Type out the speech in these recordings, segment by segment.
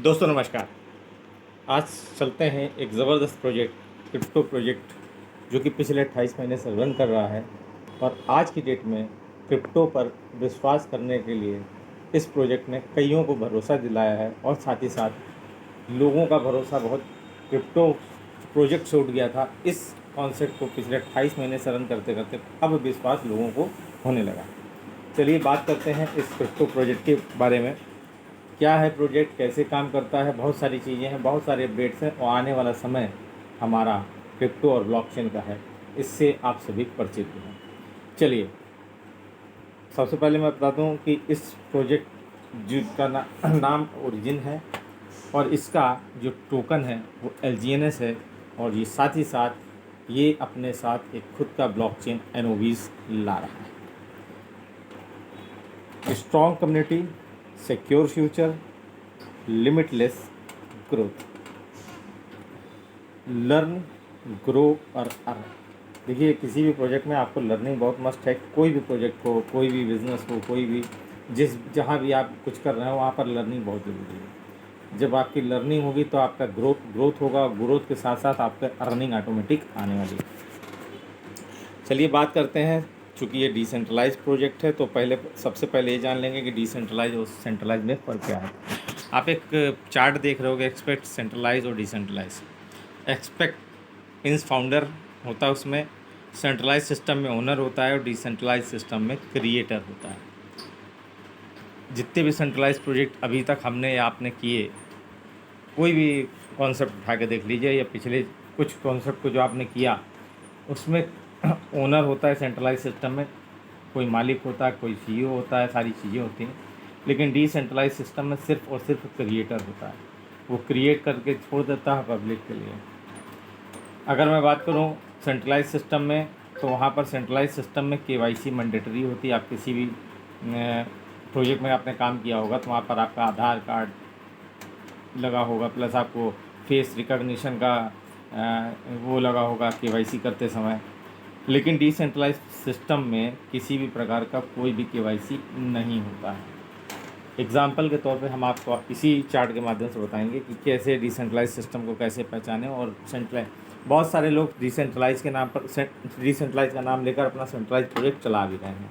दोस्तों नमस्कार। आज चलते हैं एक ज़बरदस्त प्रोजेक्ट, क्रिप्टो प्रोजेक्ट, जो कि पिछले 28 महीने से रन कर रहा है और आज की डेट में क्रिप्टो पर विश्वास करने के लिए इस प्रोजेक्ट ने कईयों को भरोसा दिलाया है और साथ ही साथ लोगों का भरोसा बहुत क्रिप्टो प्रोजेक्ट से उठ गया था। इस कॉन्सेप्ट को पिछले 28 महीने से रन करते करते अब विश्वास लोगों को होने लगा। चलिए बात करते हैं इस क्रिप्टो प्रोजेक्ट के बारे में। क्या है प्रोजेक्ट, कैसे काम करता है, बहुत सारी चीज़ें हैं, बहुत सारे अपडेट्स हैं और आने वाला समय हमारा क्रिप्टो और ब्लॉकचेन का है। इससे आप सभी परिचित हैं। चलिए सबसे पहले मैं बता दूं कि इस प्रोजेक्ट जिसका नाम ओरिजिन है और इसका जो टोकन है वो LGNS है और ये साथ ही साथ ये अपने साथ एक खुद का ब्लॉकचेन NOVs ला रहा है। Strong community, secure future, limitless growth, learn, grow और अर्न। देखिए किसी भी प्रोजेक्ट में आपको लर्निंग बहुत मस्ट है। कोई भी प्रोजेक्ट हो, कोई भी बिजनेस हो, कोई भी जहाँ भी आप कुछ कर रहे हो वहाँ पर लर्निंग बहुत ज़रूरी है। जब आपकी लर्निंग होगी तो आपका ग्रोथ होगा, ग्रोथ के साथ साथ आपका अर्निंग ऑटोमेटिक आने वाली है। चलिए बात करते हैं। चूँकि ये डिसेंट्रलाइज प्रोजेक्ट है तो सबसे पहले ये जान लेंगे कि डिसेंट्रलाइज और सेंट्रलाइज में फ़र्क क्या है। आप एक चार्ट देख रहे होगे, एक्सपेक्ट, सेंट्रलाइज और डिसेंट्रलाइज। एक्सपेक्ट मीन्स फाउंडर होता है, उसमें सेंट्रलाइज सिस्टम में ओनर होता है और डिसेंट्रलाइज सिस्टम में क्रिएटर होता है। जितने भी सेंट्रलाइज प्रोजेक्ट अभी तक हमने या आपने किए, कोई भी कॉन्सेप्ट उठा के देख लीजिए या पिछले कुछ कॉन्सेप्ट को जो आपने किया उसमें ओनर होता है सेंट्रलाइज सिस्टम में, कोई मालिक होता है, कोई CEO होता है, सारी चीज़ें होती हैं। लेकिन डिसेंट्रलाइज सिस्टम में सिर्फ और सिर्फ क्रिएटर होता है, वो क्रिएट करके छोड़ देता है पब्लिक के लिए। अगर मैं बात करूं सेंट्रलाइज सिस्टम में तो वहाँ पर सेंट्रलाइज सिस्टम में KYC मैंडेटरी होती है। आप किसी भी प्रोजेक्ट में आपने काम किया होगा तो वहाँ पर आपका आधार कार्ड लगा होगा, प्लस आपको फेस रिकॉग्निशन का वो लगा होगा KYC करते समय। लेकिन डिसेंट्रलाइज सिस्टम में किसी भी प्रकार का कोई भी KYC नहीं होता है। एग्जाम्पल के तौर पे हम आपको इसी चार्ट के माध्यम से बताएंगे कि कैसे डिसेंट्रलाइज सिस्टम को कैसे पहचानें और सेंट्रलाइज। बहुत सारे लोग डिसेंट्रलाइज के नाम पर डिसेंट्रलाइज का नाम लेकर अपना सेंट्रलाइज प्रोजेक्ट चला भी रहे हैं।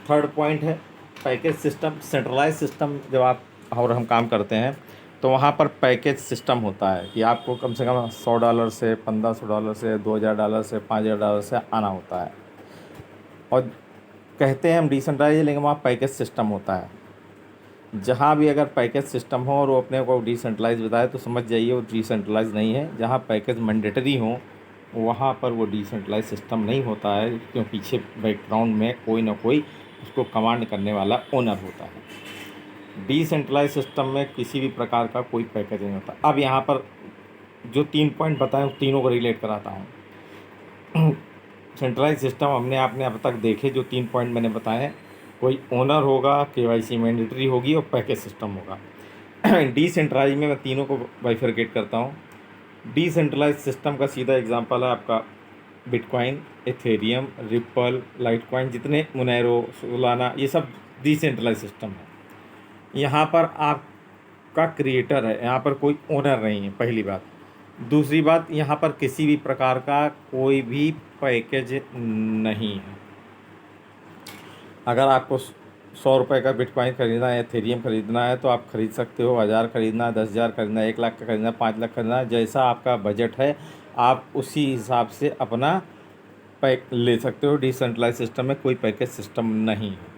थर्ड पॉइंट है पैकेज सिस्टम। सेंट्रलाइज सिस्टम जब आप और हम काम करते हैं तो वहाँ पर पैकेज सिस्टम होता है कि आपको कम से कम $100 से $1500 से $2000 से $5000 से आना होता है। और कहते हैं हम डिसेंट्रलाइज, लेकिन वहाँ पैकेज सिस्टम होता है। जहाँ भी अगर पैकेज सिस्टम हो और वो अपने को डिसेंट्रलाइज बताए तो समझ जाइए वो डिसेंट्रलाइज नहीं है। जहाँ पैकेज मैंडेटरी हो वहाँ पर वो डिसेंट्रलाइज सिस्टम नहीं होता है, क्योंकि पीछे बैकग्राउंड में कोई ना कोई उसको कमांड करने वाला ओनर होता है। डिसेंट्रलाइज सिस्टम में किसी भी प्रकार का कोई पैकेज नहीं होता। अब यहाँ पर जो 3 पॉइंट बताए उन तीनों को रिलेट कराता हूँ। सेंट्रलाइज सिस्टम हमने आपने अब तक देखे जो 3 पॉइंट मैंने बताए हैं, कोई ओनर होगा, KYC मैंडेटरी होगी और पैकेज सिस्टम होगा। डिसेंट्रलाइज में मैं तीनों को बाइफरकेट करता हूँ। डिसेंट्रलाइज सिस्टम का सीधा एग्जांपल है आपका बिटकॉइन, एथेरियम, रिपल, लाइटकॉइन, जितने मोनेरो, सोलाना, ये सब डिसेंट्रलाइज सिस्टम है। यहाँ पर आपका क्रिएटर है, यहाँ पर कोई ओनर नहीं है, पहली बात। दूसरी बात, यहाँ पर किसी भी प्रकार का कोई भी पैकेज नहीं है। अगर आपको ₹100 का बिटकॉइन खरीदना है, एथेरियम खरीदना है तो आप खरीद सकते हो। 1000 खरीदना है, 10,000 खरीदना है, 1 लाख का खरीदना है, 5 लाख खरीदना है, जैसा आपका बजट है आप उसी हिसाब से अपना पैक ले सकते हो। डिसेंट्रलाइज सिस्टम में कोई पैकेज सिस्टम नहीं है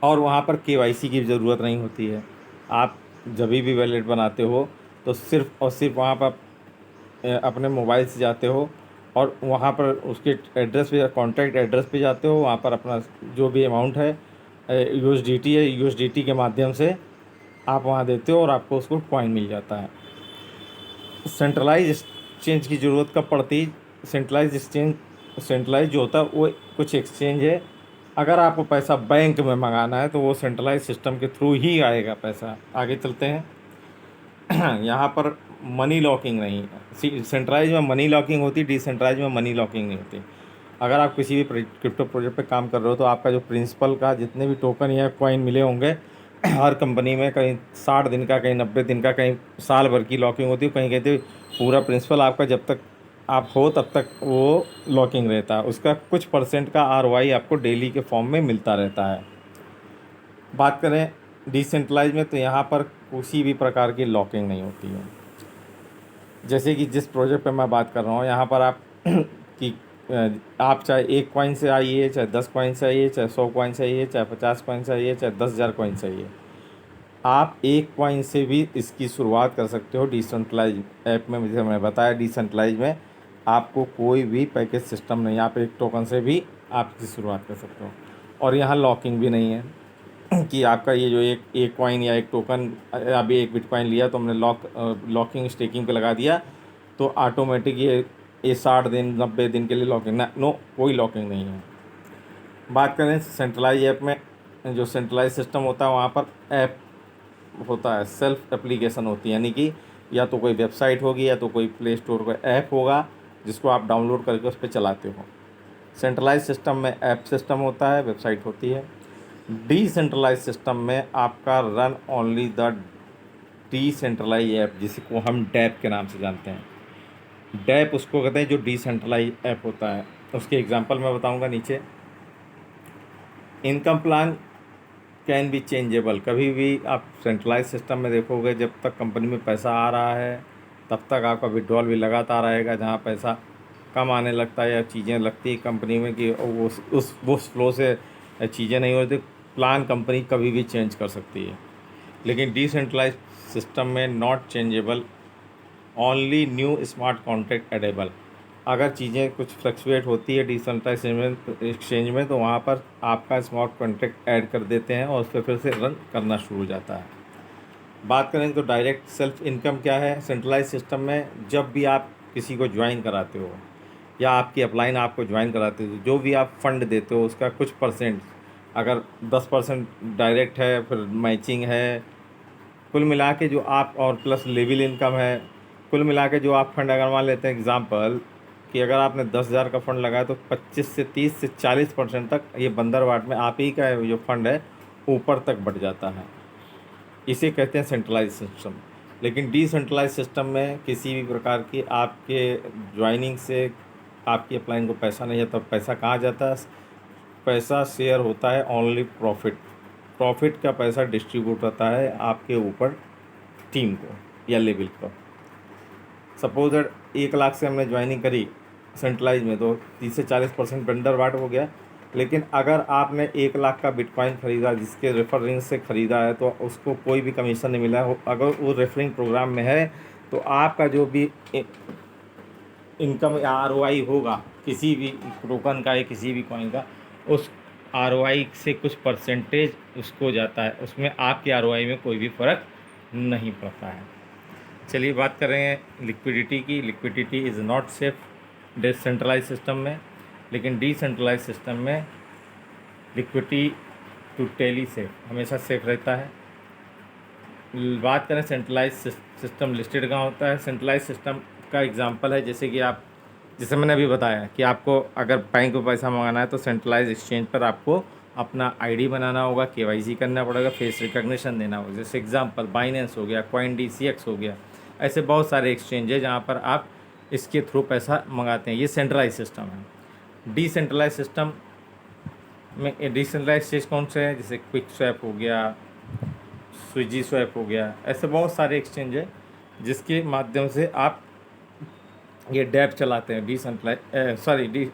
और वहाँ पर KYC की ज़रूरत नहीं होती है। आप जब भी वैलेट बनाते हो तो सिर्फ़ और सिर्फ वहाँ पर अपने मोबाइल से जाते हो और वहाँ पर उसके एड्रेस पे, कॉन्टैक्ट एड्रेस पे जाते हो, वहाँ पर अपना जो भी अमाउंट है USDT है, USDT के माध्यम से आप वहाँ देते हो और आपको उसको कॉइन मिल जाता है। सेंट्रलाइज एक्सचेंज की ज़रूरत कब पड़ती? सेंट्रलाइज जो होता है वो कुछ एक्सचेंज है। अगर आपको पैसा बैंक में मंगाना है तो वो सेंट्रलाइज सिस्टम के थ्रू ही आएगा पैसा। आगे चलते हैं। यहाँ पर मनी लॉकिंग नहीं है। सेंट्रलाइज में मनी लॉकिंग होती है, डिसेंट्रलाइज में मनी लॉकिंग नहीं होती। अगर आप किसी भी क्रिप्टो प्रोजेक्ट पे काम कर रहे हो तो आपका जो प्रिंसिपल का जितने भी टोकन या कॉइन मिले होंगे हर कंपनी में कहीं 60 दिन का, कहीं 90 दिन का, कहीं साल भर की लॉकिंग होती है, कहीं कहते हैं पूरा प्रिंसिपल आपका जब तक आप हो तब तक वो लॉकिंग रहता है। उसका कुछ परसेंट का आरओआई आपको डेली के फॉर्म में मिलता रहता है। बात करें डिसेंट्रलाइज में, तो यहाँ पर किसी भी प्रकार की लॉकिंग नहीं होती है। जैसे कि जिस प्रोजेक्ट पे मैं बात कर रहा हूँ, यहाँ पर आप कि आप चाहे 1 कॉइन से आइए, चाहे 10 कॉइन से आइए, चाहे 100 कॉइन से आइए, चाहे 50 कॉइन से आइए, चाहे 10,000 कॉइन से आइए, आप 1 कॉइन से भी इसकी शुरुआत कर सकते हो। डिसेंट्रलाइज ऐप में, जैसे मैंने बताया, डिसेंट्रलाइज में आपको कोई भी पैकेज सिस्टम नहीं, आप 1 टोकन से भी आप इसकी शुरुआत कर सकते हो। और यहाँ लॉकिंग भी नहीं है कि आपका ये जो एक कॉइन या 1 टोकन, अभी 1 बिटकॉइन लिया तो हमने लॉकिंग स्टेकिंग पे लगा दिया तो ऑटोमेटिक ये 60 दिन 90 दिन के लिए लॉकिंग ना, नो, कोई लॉकिंग नहीं है। बात करें सेंट्रलाइज ऐप में, जो सेंट्रलाइज सिस्टम होता है वहाँ पर ऐप होता है, सेल्फ एप्लीकेशन होती है, यानी कि या तो कोई वेबसाइट होगी या तो कोई प्ले स्टोर का ऐप होगा जिसको आप डाउनलोड करके उस पर चलाते हो। सेंट्रलाइज सिस्टम में ऐप सिस्टम होता है, वेबसाइट होती है। डिसेंट्रलाइज सिस्टम में आपका run only the decentralise app, जिसको हम डैप के नाम से जानते हैं। डैप उसको कहते हैं जो डिसेंट्रलाइज ऐप होता है। उसके एग्जांपल मैं बताऊंगा नीचे। Income plan can be changeable, कभी भी आप सेंट्रलाइज सिस्टम में देखोगे जब तक कंपनी में पैसा आ रहा है तब तक आपका विड्रॉल भी लगातार आएगा। जहाँ पैसा कम आने लगता है या चीज़ें लगती है कंपनी में कि वो फ्लो से चीज़ें नहीं होती, प्लान कंपनी कभी भी चेंज कर सकती है। लेकिन डिसेंट्रलाइज सिस्टम में not changeable, only new smart contract edible. अगर चीज़ें कुछ फ्लक्चुएट होती है डिसेंट्रलाइज एक्सचेंज में तो वहाँ पर आपका स्मार्ट कॉन्ट्रैक्ट ऐड कर देते हैं और उस पर फिर से रन करना शुरू हो जाता है। बात करें तो डायरेक्ट सेल्फ इनकम क्या है सेंट्रलाइज सिस्टम में। जब भी आप किसी को ज्वाइन कराते हो या आपकी अपलाइन आपको ज्वाइन कराते हो, जो भी आप फंड देते हो उसका कुछ परसेंट, अगर 10% डायरेक्ट है, फिर मैचिंग है, कुल मिला के जो आप, और प्लस लेवल इनकम है, कुल मिला के जो आप फंड अगर मान लेते हैं एग्जांपल कि अगर आपने 10,000 का फंड लगाया तो 25 से 30 से 40% तक ये बंदरवाट में आप ही का जो फंड है ऊपर तक बढ़ जाता है। इसे कहते हैं सेंट्रलाइज सिस्टम। लेकिन डिसेंट्रलाइज सिस्टम में किसी भी प्रकार की आपके ज्वाइनिंग से आपकी अपलाइन को पैसा नहीं जाता। पैसा कहाँ जाता है? पैसा शेयर होता है ओनली प्रॉफिट। प्रॉफिट का पैसा डिस्ट्रीब्यूट होता है आपके ऊपर टीम को या लेवल पर। सपोज दैट 1 लाख से हमने ज्वाइनिंग करी सेंट्रलाइज में तो 30 से 40% वेंडर वाट हो गया। लेकिन अगर आपने 1 लाख का बिटकॉइन ख़रीदा जिसके रेफरेंस से ख़रीदा है तो उसको कोई भी कमीशन नहीं मिला है। अगर वो रेफरिंग प्रोग्राम में है तो आपका जो भी इनकम या आरओआई होगा किसी भी टोकन का या किसी भी कॉइन का, उस आरओआई से कुछ परसेंटेज उसको जाता है, उसमें आपके आरओआई में कोई भी फ़र्क नहीं पड़ता है। चलिए बात कर रहे हैं लिक्विडिटी की। Liquidity is not safe decentralise system में, लेकिन डिसेंट्रलाइज सिस्टम में लिक्विडिटी टोटली सेफ, हमेशा सेफ रहता है। बात करें सेंट्रलाइज सिस्टम लिस्टेड कहाँ होता है। सेंट्रलाइज सिस्टम का एग्जांपल है जैसे कि आप, जैसे मैंने अभी बताया कि आपको अगर बैंक में पैसा मंगाना है तो सेंट्रलाइज एक्सचेंज पर आपको अपना आईडी बनाना होगा, केवाईसी करना पड़ेगा, फेस रिकग्निशन देना होगा। जैसे एग्जांपल बाइनेंस हो गया, CoinDCX हो गया, ऐसे बहुत सारे एक्सचेंज है जहाँ पर आप इसके थ्रू पैसा मंगाते हैं। ये सेंट्रलाइज सिस्टम है। डिसेंट्रलाइज सिस्टम में डिसेंट्रलाइज एक्सचेंज कौन से हैं? जैसे क्विक स्वैप हो गया, स्विगी स्वैप हो गया, ऐसे बहुत सारे एक्सचेंज है जिसके माध्यम से आप ये डैप चलाते हैं।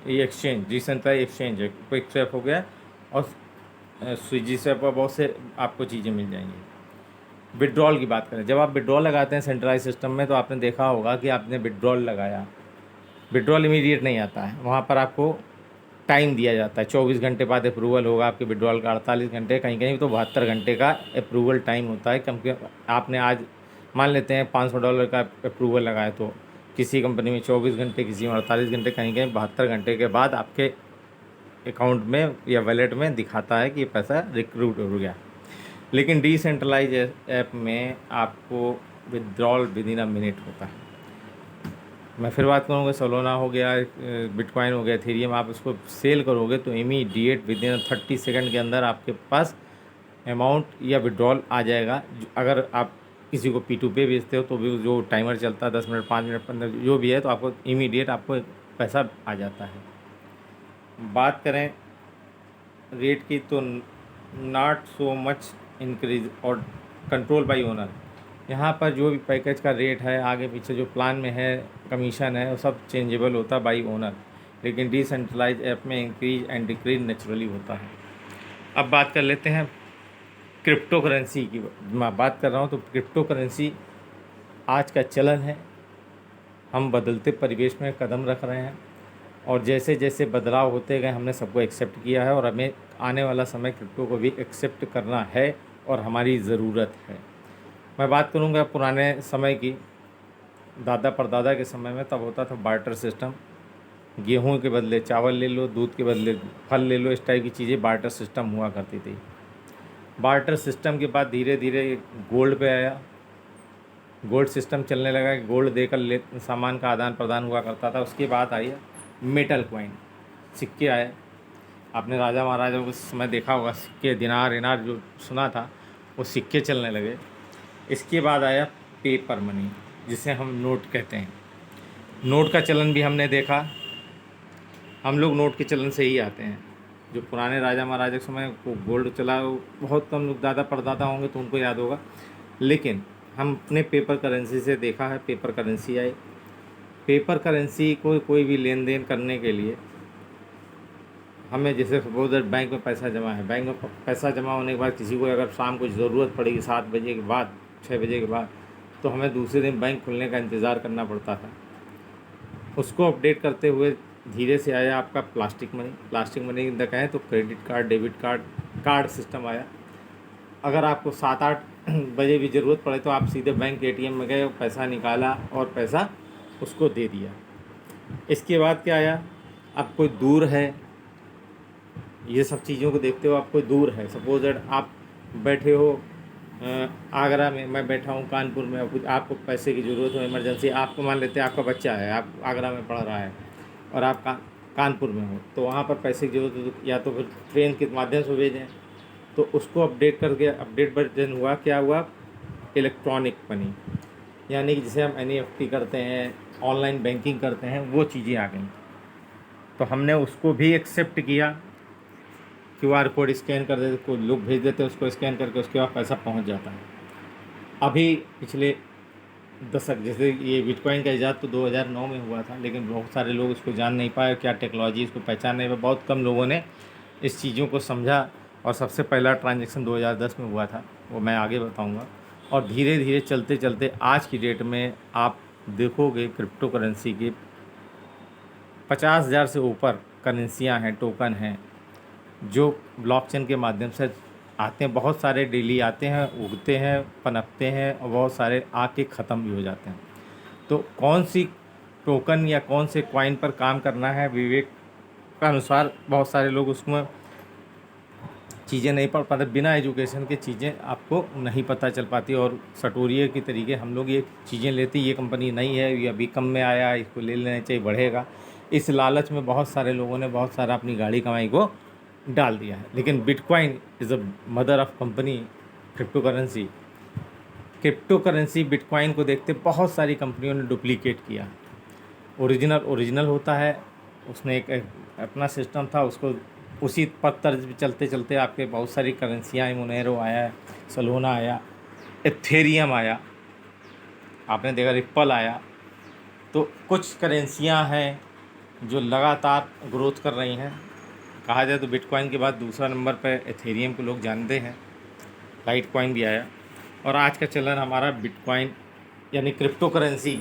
ये एक्सचेंज डिसेंट्रलाइज एक्सचेंज है। क्विक स्वैप हो गया और स्विगी स्वैप पर बहुत से आपको चीज़ें मिल जाएंगी। विड्रॉल की बात करें, जब आप विड्रॉल लगाते हैं सेंट्रलाइज सिस्टम में तो आपने देखा होगा कि आपने विड्रॉल लगाया, विड्रॉल इमीडिएट नहीं आता है, वहाँ पर आपको टाइम दिया जाता है। 24 घंटे बाद अप्रूवल होगा आपके विड्रॉल का, 48 घंटे, कहीं कहीं तो 72 घंटे का अप्रूवल टाइम होता है। क्योंकि आपने आज मान लेते हैं $500 का अप्रूवल लगाया तो किसी कंपनी में 24 घंटे, किसी में 48 घंटे, कहीं कहीं 72 घंटे के बाद आपके अकाउंट में या वैलेट में दिखाता है कि ये पैसा रिक्रूट हो गया। लेकिन डिसेंट्रलाइज ऐप में आपको withdrawal with in a minute होता है। मैं फिर बात करूँगा, सोलोना हो गया, बिटकॉइन हो गया, एथेरियम, आप उसको सेल करोगे तो इमीडिएट विद इन 30 सेकंड के अंदर आपके पास अमाउंट या विड्रॉल आ जाएगा। अगर आप किसी को P2P भेजते हो तो भी जो टाइमर चलता है 10 मिनट, 5 मिनट, 15 जो भी है, तो आपको इमीडिएट आपको पैसा आ जाता है। बात करें रेट की तो नॉट सो मच इंक्रीज और कंट्रोल बाई ओनर। यहाँ पर जो भी पैकेज का रेट है, आगे पीछे जो प्लान में है, कमीशन है, वो सब चेंजेबल होता है बाई ओनर, लेकिन डिसेंट्रलाइज ऐप में इंक्रीज एंड डिक्रीज नेचुरली होता है। अब बात कर लेते हैं क्रिप्टो करेंसी की। मैं बात कर रहा हूँ तो क्रिप्टो करेंसी आज का चलन है। हम बदलते परिवेश में कदम रख रहे हैं और जैसे जैसे बदलाव होते गए हमने सबको एक्सेप्ट किया है और हमें आने वाला समय क्रिप्टो को भी एक्सेप्ट करना है और हमारी ज़रूरत है। मैं बात करूँगा पुराने समय की। दादा परदादा के समय में तब होता था बार्टर सिस्टम। गेहूं के बदले चावल ले लो, दूध के बदले फल ले लो, इस टाइप की चीज़ें बार्टर सिस्टम हुआ करती थी। बार्टर सिस्टम के बाद धीरे धीरे गोल्ड पे आया। गोल्ड सिस्टम चलने लगा कि गोल्ड देकर ले सामान का आदान प्रदान हुआ करता था। उसके बाद आई मेटल कॉइन, सिक्के आए। आपने राजा महाराजाओं के समय देखा होगा, सिक्के, दिनार इनार जो सुना था, वो सिक्के चलने लगे। इसके बाद आया पेपर मनी, जिसे हम नोट कहते हैं। नोट का चलन भी हमने देखा। हम लोग नोट के चलन से ही आते हैं। जो पुराने राजा महाराजा के समय को गोल्ड चला, वो बहुत कम लोग दादा परदादा होंगे तो उनको याद होगा, लेकिन हम अपने पेपर करेंसी से देखा है। पेपर करेंसी आई। पेपर करेंसी को कोई भी लेन देन करने के लिए हमें, जैसे सपोज दैट बैंक में पैसा जमा है, बैंक में पैसा जमा होने के बाद किसी को अगर शाम को ज़रूरत पड़ेगी 7 बजे के बाद, 6 बजे के बाद, तो हमें दूसरे दिन बैंक खुलने का इंतज़ार करना पड़ता था। उसको अपडेट करते हुए धीरे से आया आपका प्लास्टिक मनी। प्लास्टिक मनी अंदर कहें तो credit card, debit card, card system आया। अगर आपको 7-8 बजे भी ज़रूरत पड़े तो आप सीधे बैंक ATM में गए, पैसा निकाला और पैसा उसको दे दिया। इसके बाद क्या आया, अब कोई दूर है, ये सब चीज़ों को देखते हो, आप कोई दूर है, सपोज दैट आप बैठे हो आगरा में, मैं बैठा हूँ कानपुर में, कुछ आपको पैसे की ज़रूरत हो, इमरजेंसी, आपको मान लेते हैं आपका बच्चा है, आप आगरा में पढ़ रहा है और आप कानपुर में हो, तो वहाँ पर पैसे की ज़रूरत हो, या तो फिर ट्रेन के माध्यम से भेजें, तो उसको अपडेट करके, अपडेट वर्जन हुआ, क्या हुआ, इलेक्ट्रॉनिक मनी, यानी कि जिसे हम NEFT करते हैं, ऑनलाइन बैंकिंग करते हैं, वो चीज़ें आ गई। तो हमने उसको भी एक्सेप्ट किया। QR कोड स्कैन कर देते, कोई लोग भेज देते, उसको स्कैन करके उसके बाद पैसा पहुंच जाता है। अभी पिछले दशक, जैसे ये बिटकॉइन का ईजाद तो 2009 में हुआ था, लेकिन बहुत सारे लोग इसको जान नहीं पाए, क्या टेक्नोलॉजी, इसको पहचान नहीं पाए। बहुत कम लोगों ने इस चीज़ों को समझा और सबसे पहला ट्रांजैक्शन 2010 में हुआ था, वो मैं आगे बताऊंगा। और धीरे धीरे चलते चलते आज की डेट में आप देखोगे क्रिप्टो करेंसी के 50,000 से ऊपर करेंसियाँ हैं, टोकन हैं, जो ब्लॉकचेन के माध्यम से आते हैं। बहुत सारे डेली आते हैं, उगते हैं, पनपते हैं और बहुत सारे आके ख़त्म भी हो जाते हैं। तो कौन सी टोकन या कौन से कॉइन पर काम करना है, विवेक का अनुसार बहुत सारे लोग उसमें चीज़ें नहीं पढ़ पाते। बिना एजुकेशन के चीज़ें आपको नहीं पता चल पाती और सटोरिये की तरीके हम लोग ये चीज़ें लेते, ये कंपनी नहीं है, ये अभी कम में आया, इसको ले लेना चाहिए, बढ़ेगा। इस लालच में बहुत सारे लोगों ने बहुत सारा अपनी गाड़ी कमाई को डाल दिया है। लेकिन bitcoin is the mother of company crypto currency. Crypto currency bitcoin को देखते बहुत सारी कंपनियों ने डुप्लीकेट किया। ओरिजिनल होता है, उसने एक अपना सिस्टम था, उसको उसी पर तर्ज पे चलते चलते आपके बहुत सारी करेंसियाँ आई। मोनेरो आया, सोलाना आया, एथेरियम आया, आपने देखा रिप्पल आया। तो कुछ करेंसियाँ हैं जो लगातार ग्रोथ कर रही हैं। कहा जाए तो बिटकॉइन के बाद दूसरा नंबर पर एथेरियम को लोग जानते हैं। लाइट कॉइन भी आया और आज का चलन हमारा बिटकॉइन यानी क्रिप्टो करेंसी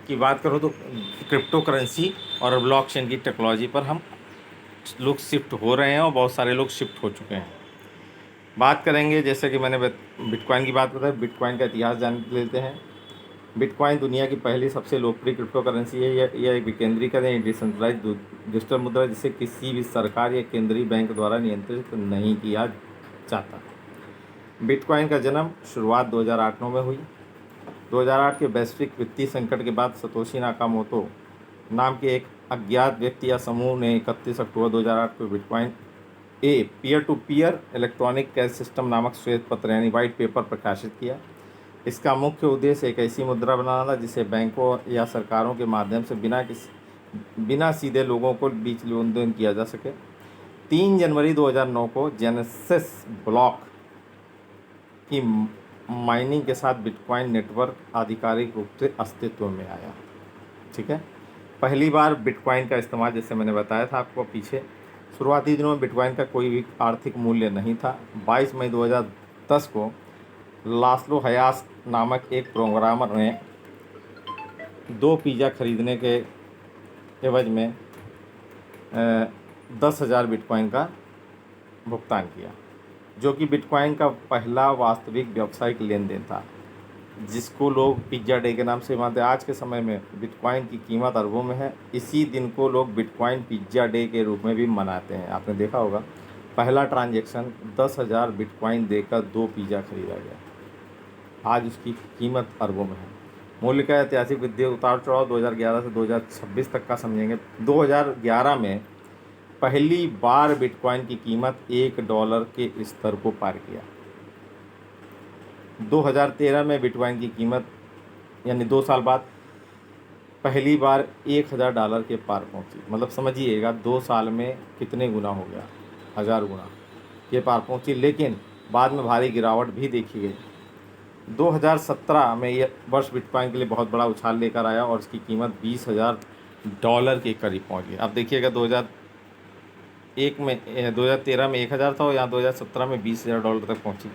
की बात करो तो क्रिप्टो करेंसी और ब्लॉकचेन की टेक्नोलॉजी पर हम लोग शिफ्ट हो रहे हैं और बहुत सारे लोग शिफ्ट हो चुके हैं। बात करेंगे, जैसे कि मैंने बिटकॉइन की बात बताई, बिटकॉइन का इतिहास जान लेते हैं। बिटकॉइन दुनिया की पहली सबसे लोकप्रिय क्रिप्टो करेंसी है। यह एक विकेंद्रीकृत या डिसेंट्रलाइज डिजिटल मुद्रा है, जिसे किसी भी सरकार या केंद्रीय बैंक द्वारा नियंत्रित नहीं किया जाता। बिटकॉइन का जन्म शुरुआत 2008-9 में हुई। 2008 के वैश्विक वित्तीय संकट के बाद सतोशी नाकामोतो नाम के एक अज्ञात व्यक्ति या समूह ने 31 अक्टूबर 2008 को bitcoin a peer to peer electronic cash system नामक श्वेत पत्र यानी वाइट पेपर प्रकाशित किया। इसका मुख्य उद्देश्य एक ऐसी मुद्रा बनाना था जिसे बैंकों या सरकारों के माध्यम से बिना सीधे लोगों को बीच लेन देन किया जा सके। 3 जनवरी 2009 को जेनेसिस ब्लॉक की माइनिंग के साथ बिटकॉइन नेटवर्क आधिकारिक रूप से अस्तित्व में आया। ठीक है, पहली बार बिटकॉइन का इस्तेमाल, जैसे मैंने बताया था आपको पीछे, शुरुआती दिनों में बिटकॉइन का कोई भी आर्थिक मूल्य नहीं था। 22 मई 2010 को लास्लो हयास नामक एक प्रोग्रामर ने 2 पिज़्ज़ा खरीदने के एवज में 10,000 बिटकॉइन का भुगतान किया, जो कि बिटकॉइन का पहला वास्तविक व्यावसायिक लेन देन था, जिसको लोग पिज़्ज़ा डे के नाम से मानते हैं। आज के समय में बिटकॉइन की कीमत अरबों में है। इसी दिन को लोग बिटकॉइन पिज़्ज़ा डे के रूप में भी मनाते हैं। आपने देखा होगा, पहला ट्रांजैक्शन 10,000 बिटकॉइन देकर 2 पिज़्ज़ा खरीदा गया। आज उसकी कीमत अरबों में है। मूल्य का ऐतिहासिक वृद्धि उतार चढ़ाव 2011 से 2026 तक का समझेंगे। 2011 में पहली बार बिटकॉइन की कीमत $1 के स्तर को पार किया। 2013 में बिटकॉइन की कीमत यानी 2 साल बाद पहली बार $1,000 के पार पहुंची। मतलब समझिएगा 2 साल में कितने गुना हो गया, 1000 गुना के पार पहुंची। लेकिन बाद में भारी गिरावट भी देखी गई। 2017 में यह वर्ष बिटकॉइन के लिए बहुत बड़ा उछाल लेकर आया और इसकी कीमत $20,000 के करीब पहुंच गई। अब देखिएगा 2013 में 1,000 था और यहाँ 2017 में $20,000 तक पहुंची।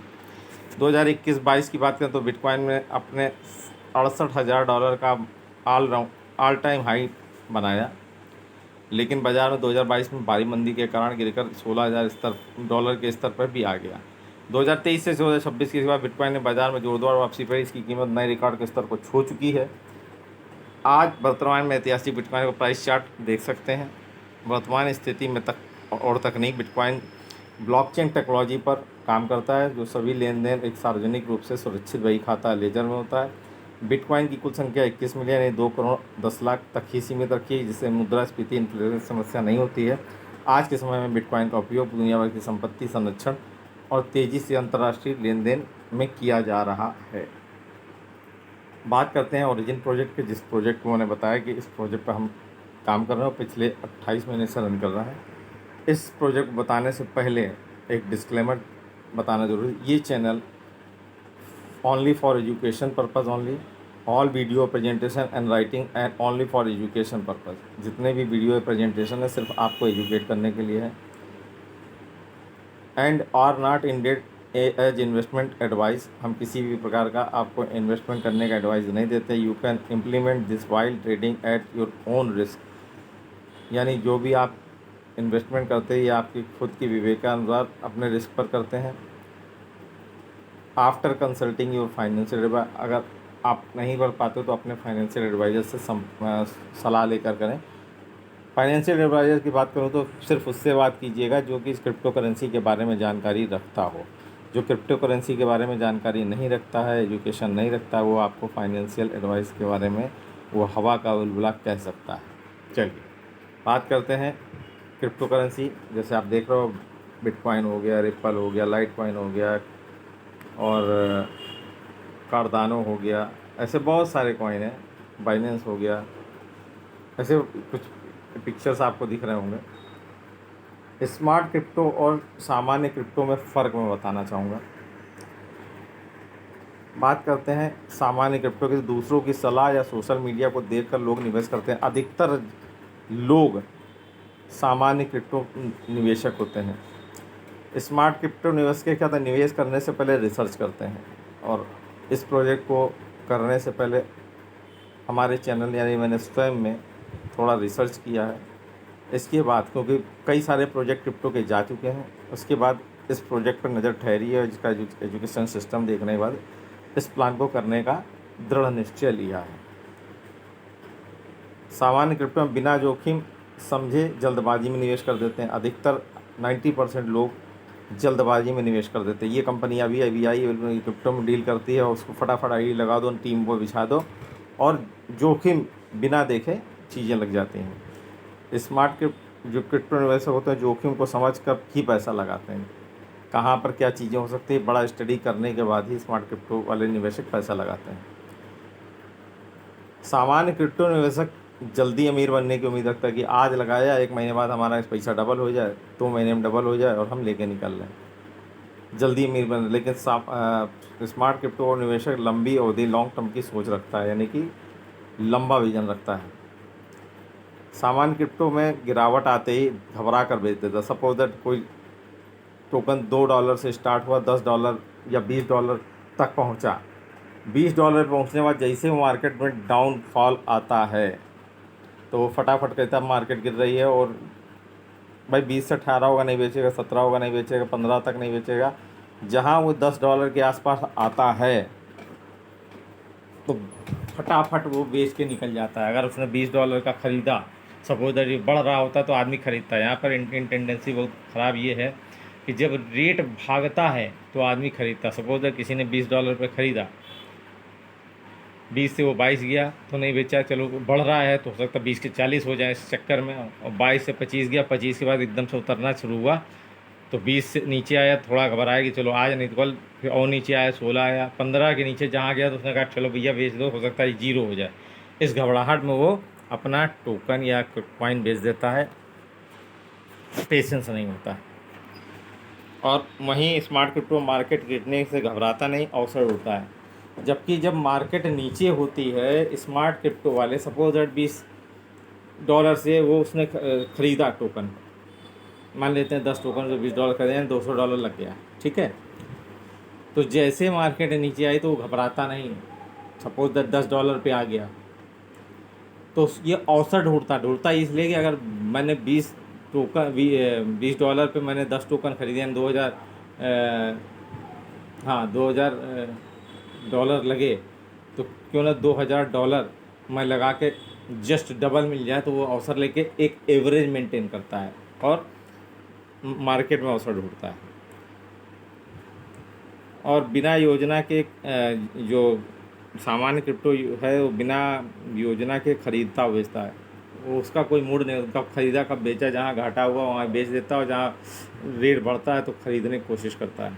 2021-22 की बात करें तो बिटकॉइन ने अपने $68,000 का ऑल टाइम हाई बनाया, लेकिन बाज़ार में 2022 में भारी मंदी के कारण गिरकर $16,000 के स्तर पर भी आ गया। 2023 से 2026 के बाद बिटकॉइन ने बाजार में जोरदार वापसी पर इसकी कीमत नए रिकॉर्ड के स्तर को छू चुकी है। आज वर्तमान में ऐतिहासिक बिटकॉइन का प्राइस चार्ट देख सकते हैं। वर्तमान स्थिति में तकनीक बिटकॉइन ब्लॉकचेन टेक्नोलॉजी पर काम करता है, जो सभी लेन देन एक सार्वजनिक रूप से सुरक्षित बही खाता लेजर में होता है। बिटकॉइन की कुल संख्या 21 मिलियन यानी 2 करोड़ 10 लाख तक ही सीमित रखी है, जिससे मुद्रास्फीति इन्फ्लेशन समस्या नहीं होती है। आज के समय में बिटकॉइन का उपयोग दुनिया भर की संपत्ति संरक्षण और तेज़ी से अंतर्राष्ट्रीय लेन देन में किया जा रहा है। बात करते हैं ओरिजिन प्रोजेक्ट के, जिस प्रोजेक्ट को मैंने बताया कि इस प्रोजेक्ट पर हम काम कर रहे हैं, पिछले 28 महीने से रन कर रहा है। इस प्रोजेक्ट को बताने से पहले एक डिस्क्लेमर बताना जरूरी है। ये channel only for education purpose only, all video presentation and writing and only for education purpose. जितने भी वीडियो प्रेजेंटेशन है सिर्फ आपको एजुकेट करने के लिए है, and are not intended as investment advice. हम किसी भी प्रकार का आपको इन्वेस्टमेंट करने का एडवाइस नहीं देते। You can implement this while trading at your own risk, यानी जो भी आप इन्वेस्टमेंट करते हैं ये आपकी खुद की विवेकानुसार अपने रिस्क पर करते हैं। After consulting your financial advice, अगर आप नहीं कर पाते तो अपने फाइनेंशियल एडवाइज़र से सलाह लेकर करें। फाइनेंशियल एडवाइज़र की बात करूँ तो सिर्फ उससे बात कीजिएगा जो कि इस क्रिप्टो करेंसी के बारे में जानकारी रखता हो। जो क्रिप्टो करेंसी के बारे में जानकारी नहीं रखता है, एजुकेशन नहीं रखता, वो आपको फाइनेंशियल एडवाइस के बारे में वो हवा का बुलबुला कह सकता है। चलिए बात करते हैं क्रिप्टो करेंसी। जैसे आप देख रहे हो, बिटकॉइन हो गया, रिपल हो गया, लाइट कॉइन हो गया और कार्डानो हो गया, ऐसे बहुत सारे कॉइन हैं, बाइनेंस हो गया, ऐसे कुछ पिक्चर्स आपको दिख रहे होंगे। स्मार्ट क्रिप्टो और सामान्य क्रिप्टो में फ़र्क मैं बताना चाहूँगा। बात करते हैं सामान्य क्रिप्टो की। दूसरों की सलाह या सोशल मीडिया को देखकर लोग निवेश करते हैं। अधिकतर लोग सामान्य क्रिप्टो निवेशक होते हैं। स्मार्ट क्रिप्टो निवेश के क्या था, निवेश करने से पहले रिसर्च करते हैं, और इस प्रोजेक्ट को करने से पहले हमारे चैनल यानी मैंने स्वयं में थोड़ा रिसर्च किया है। इसके बाद क्योंकि कई सारे प्रोजेक्ट क्रिप्टो के जा चुके हैं, उसके बाद इस प्रोजेक्ट पर नज़र ठहरी है, इसका एजुकेशन सिस्टम देखने के बाद इस प्लान को करने का दृढ़ निश्चय लिया है। सामान्य क्रिप्टो में बिना जोखिम समझे जल्दबाजी में निवेश कर देते हैं। अधिकतर 90% लोग जल्दबाजी में निवेश कर देते हैं। ये कंपनी अभी आई क्रिप्टो में डील करती है और उसको फटाफट आई लगा दो, टीम को बिछा दो और जोखिम बिना देखे चीज़ें लग जाती हैं। स्मार्ट जो क्रिप्टो निवेशक होते हैं जोखिम को समझ कर ही पैसा लगाते हैं, कहाँ पर क्या चीज़ें हो सकती है बड़ा स्टडी करने के बाद ही स्मार्ट क्रिप्टो वाले निवेशक पैसा लगाते हैं। सामान्य क्रिप्टो निवेशक जल्दी अमीर बनने की उम्मीद रखता है कि आज लगाया 1 महीने बाद हमारा पैसा डबल हो जाए, 2 महीने में डबल हो जाए और हम लेके निकल लें, जल्दी अमीर बन। लेकिन स्मार्ट क्रिप्टो और निवेशक लंबी अवधि लॉन्ग टर्म की सोच रखता है, यानी कि लंबा विजन रखता है। सामान्य क्रिप्टो में गिरावट आते ही घबरा कर बेच देता। सपोज दैट कोई टोकन $2 से स्टार्ट हुआ, $10 या $20 तक पहुंचा। $20 पहुंचने के बाद जैसे वो मार्केट में डाउनफॉल आता है तो वो फटाफट कहता है मार्केट गिर रही है, और भाई 20 से 18 होगा नहीं बेचेगा, 17 होगा नहीं बेचेगा, 15 तक नहीं बेचेगा। जहाँ वो $10 के आसपास आता है तो फटाफट वो बेच के निकल जाता है। अगर उसने $20 का ख़रीदा, सपोज दैट ये बढ़ रहा होता तो आदमी ख़रीदता है। यहाँ पर इंडियन टेंडेंसी बहुत ख़राब ये है कि जब रेट भागता है तो आदमी ख़रीदता। सपोज दैट किसी ने $20 पे ख़रीदा, 20 से वो 22 गया तो नहीं बेचा, चलो बढ़ रहा है तो हो सकता है 20 के 40 हो जाए इस चक्कर में, और 22 से 25 गया, 25 के बाद एकदम से उतरना शुरू हुआ तो 20 से नीचे आया, थोड़ा घबराया कि चलो आज नहीं तो कल, फिर और नीचे आया 16 आया, 15 के नीचे जहाँ गया तो उसने कहा चलो भैया बेच दो, हो सकता है जीरो हो जाए। इस घबराहट में वो अपना टोकन या कॉइन बेच देता है, पेशेंस नहीं होता है। और वहीं स्मार्ट क्रिप्टो मार्केट गिरने से घबराता नहीं, अवसर उठता है। जबकि जब मार्केट नीचे होती है, स्मार्ट क्रिप्टो वाले सपोज दैट $20 से वो उसने ख़रीदा टोकन, मान लेते हैं 10 टोकन जो $20 खरीदे हैं, $200 लग गया, ठीक है। तो जैसे मार्केट नीचे आई तो वो घबराता नहीं, सपोज दैट $10 पे आ गया तो ये अवसर ढूंढता इसलिए कि अगर मैंने $20 पे मैंने 10 टोकन खरीदे हैं, 2000 लगे, तो क्यों ना $2000 मैं लगा के जस्ट डबल मिल जाए, तो वो अवसर लेके एक एवरेज मेंटेन करता है और मार्केट में अवसर ढूंढता है। और बिना योजना के जो सामान्य क्रिप्टो है वो बिना योजना के ख़रीदता बेचता है, वो उसका कोई मूड नहीं, कब ख़रीदा कब बेचा, जहाँ घाटा हुआ वहाँ बेच देता है, और जहाँ रेट बढ़ता है तो ख़रीदने की कोशिश करता है।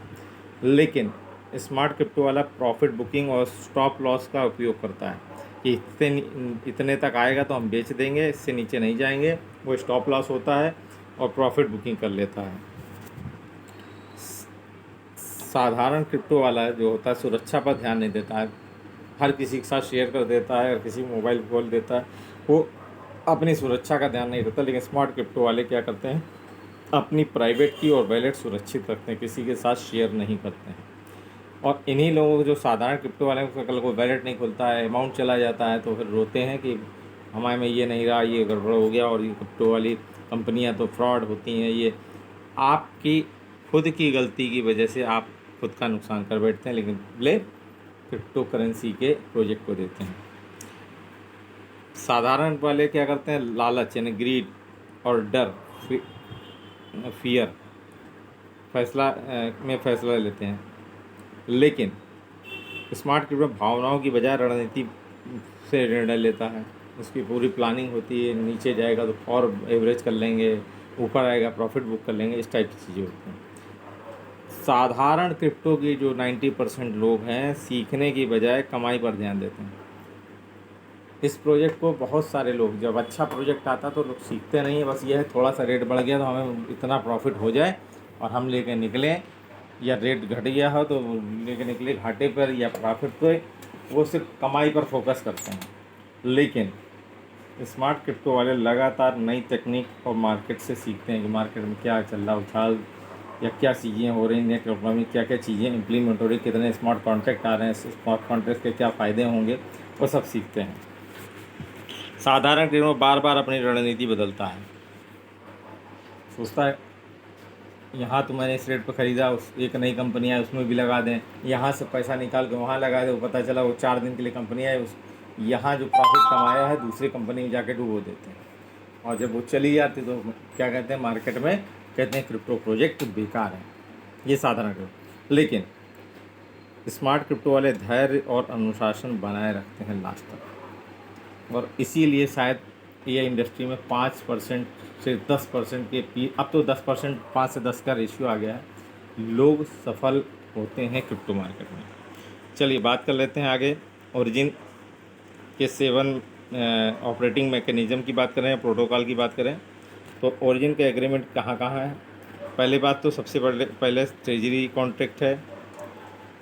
लेकिन स्मार्ट क्रिप्टो वाला प्रॉफिट बुकिंग और स्टॉप लॉस का उपयोग करता है कि इतने तक आएगा तो हम बेच देंगे, इससे नीचे नहीं जाएंगे, वो स्टॉप लॉस होता है और प्रॉफिट बुकिंग कर लेता है। साधारण क्रिप्टो वाला जो होता है सुरक्षा पर ध्यान नहीं देता है, हर किसी के साथ शेयर कर देता है, हर किसी मोबाइल खोल देता है, वो अपनी सुरक्षा का ध्यान नहीं रखता। लेकिन स्मार्ट क्रिप्टो वाले क्या करते हैं, अपनी प्राइवेट की और वैलेट सुरक्षित रखते हैं, किसी के साथ शेयर नहीं करते हैं। और इन्हीं लोगों को जो साधारण क्रिप्टो वाले हैं कल को वैलेट नहीं खुलता है, अमाउंट चला जाता है, तो फिर रोते हैं कि हमारे में ये नहीं रहा, ये गड़बड़ हो गया, और ये क्रिप्टो वाली कंपनियां तो फ्रॉड होती हैं। ये आपकी खुद की गलती की वजह से आप खुद का नुकसान कर बैठते हैं, लेकिन ब्लेम क्रिप्टो करेंसी के प्रोजेक्ट को देते हैं। साधारण वाले क्या करते हैं, लालच यानी ग्रीड और डर, फियर में फैसला लेते हैं। लेकिन स्मार्ट क्रिप्टो भावनाओं की बजाय रणनीति से निर्णय लेता है, उसकी पूरी प्लानिंग होती है, नीचे जाएगा तो और एवरेज कर लेंगे, ऊपर आएगा प्रॉफिट बुक कर लेंगे, इस टाइप की चीज़ें होती हैं। साधारण क्रिप्टो की जो 90% लोग हैं सीखने की बजाय कमाई पर ध्यान देते हैं। इस प्रोजेक्ट को बहुत सारे लोग, जब अच्छा प्रोजेक्ट आता तो लोग सीखते नहीं है, बस यह है थोड़ा सा रेट बढ़ गया तो हमें इतना प्रॉफिट हो जाए और हम लेके निकलें, या रेट घट गया हो तो लेके निकले घाटे पर या प्रॉफिट पर, वो सिर्फ कमाई पर फोकस करते हैं। लेकिन स्मार्ट क्रिप्टो वाले लगातार नई तकनीक और मार्केट से सीखते हैं कि मार्केट में क्या चल रहा, उछाल या क्या चीज़ें हो रही, नेट इकोनॉमी क्या क्या चीज़ें इम्प्लीमेंट हो रही, कितने स्मार्ट कॉन्ट्रैक्ट आ रहे हैं, स्मार्ट कॉन्ट्रैक्ट के क्या फ़ायदे होंगे, वो सब सीखते हैं। साधारण क्रिप्टो बार बार अपनी रणनीति बदलता है, सोचता है यहाँ तो मैंने इस रेट पर ख़रीदा, उस एक नई कंपनी आई उसमें भी लगा दें, यहाँ से पैसा निकाल के वहाँ लगा दें, वो पता चला वो 4 दिन के लिए कंपनी आई, उस यहाँ जो प्रॉफिट कमाया है दूसरी कंपनी में जाके डुबो देते हैं, और जब वो चली जाती तो क्या कहते हैं मार्केट में, कहते हैं क्रिप्टो प्रोजेक्ट बेकार है। ये साधारण क्रिप्टो। लेकिन स्मार्ट क्रिप्टो वाले धैर्य और अनुशासन बनाए रखते हैं लास्ट तक, और इसीलिए शायद ये इंडस्ट्री में 5% से 10% के अब तो 10%, 5 से 10 का रेशियो आ गया है, लोग सफल होते हैं क्रिप्टो मार्केट में। चलिए बात कर लेते हैं आगे। ओरिजिन के 7 ऑपरेटिंग मैकेनिज़्म की बात करें, प्रोटोकॉल की बात करें, तो ओरिजिन के एग्रीमेंट कहाँ कहाँ है। पहली बात तो सबसे पहले ट्रेजरी कॉन्ट्रैक्ट है,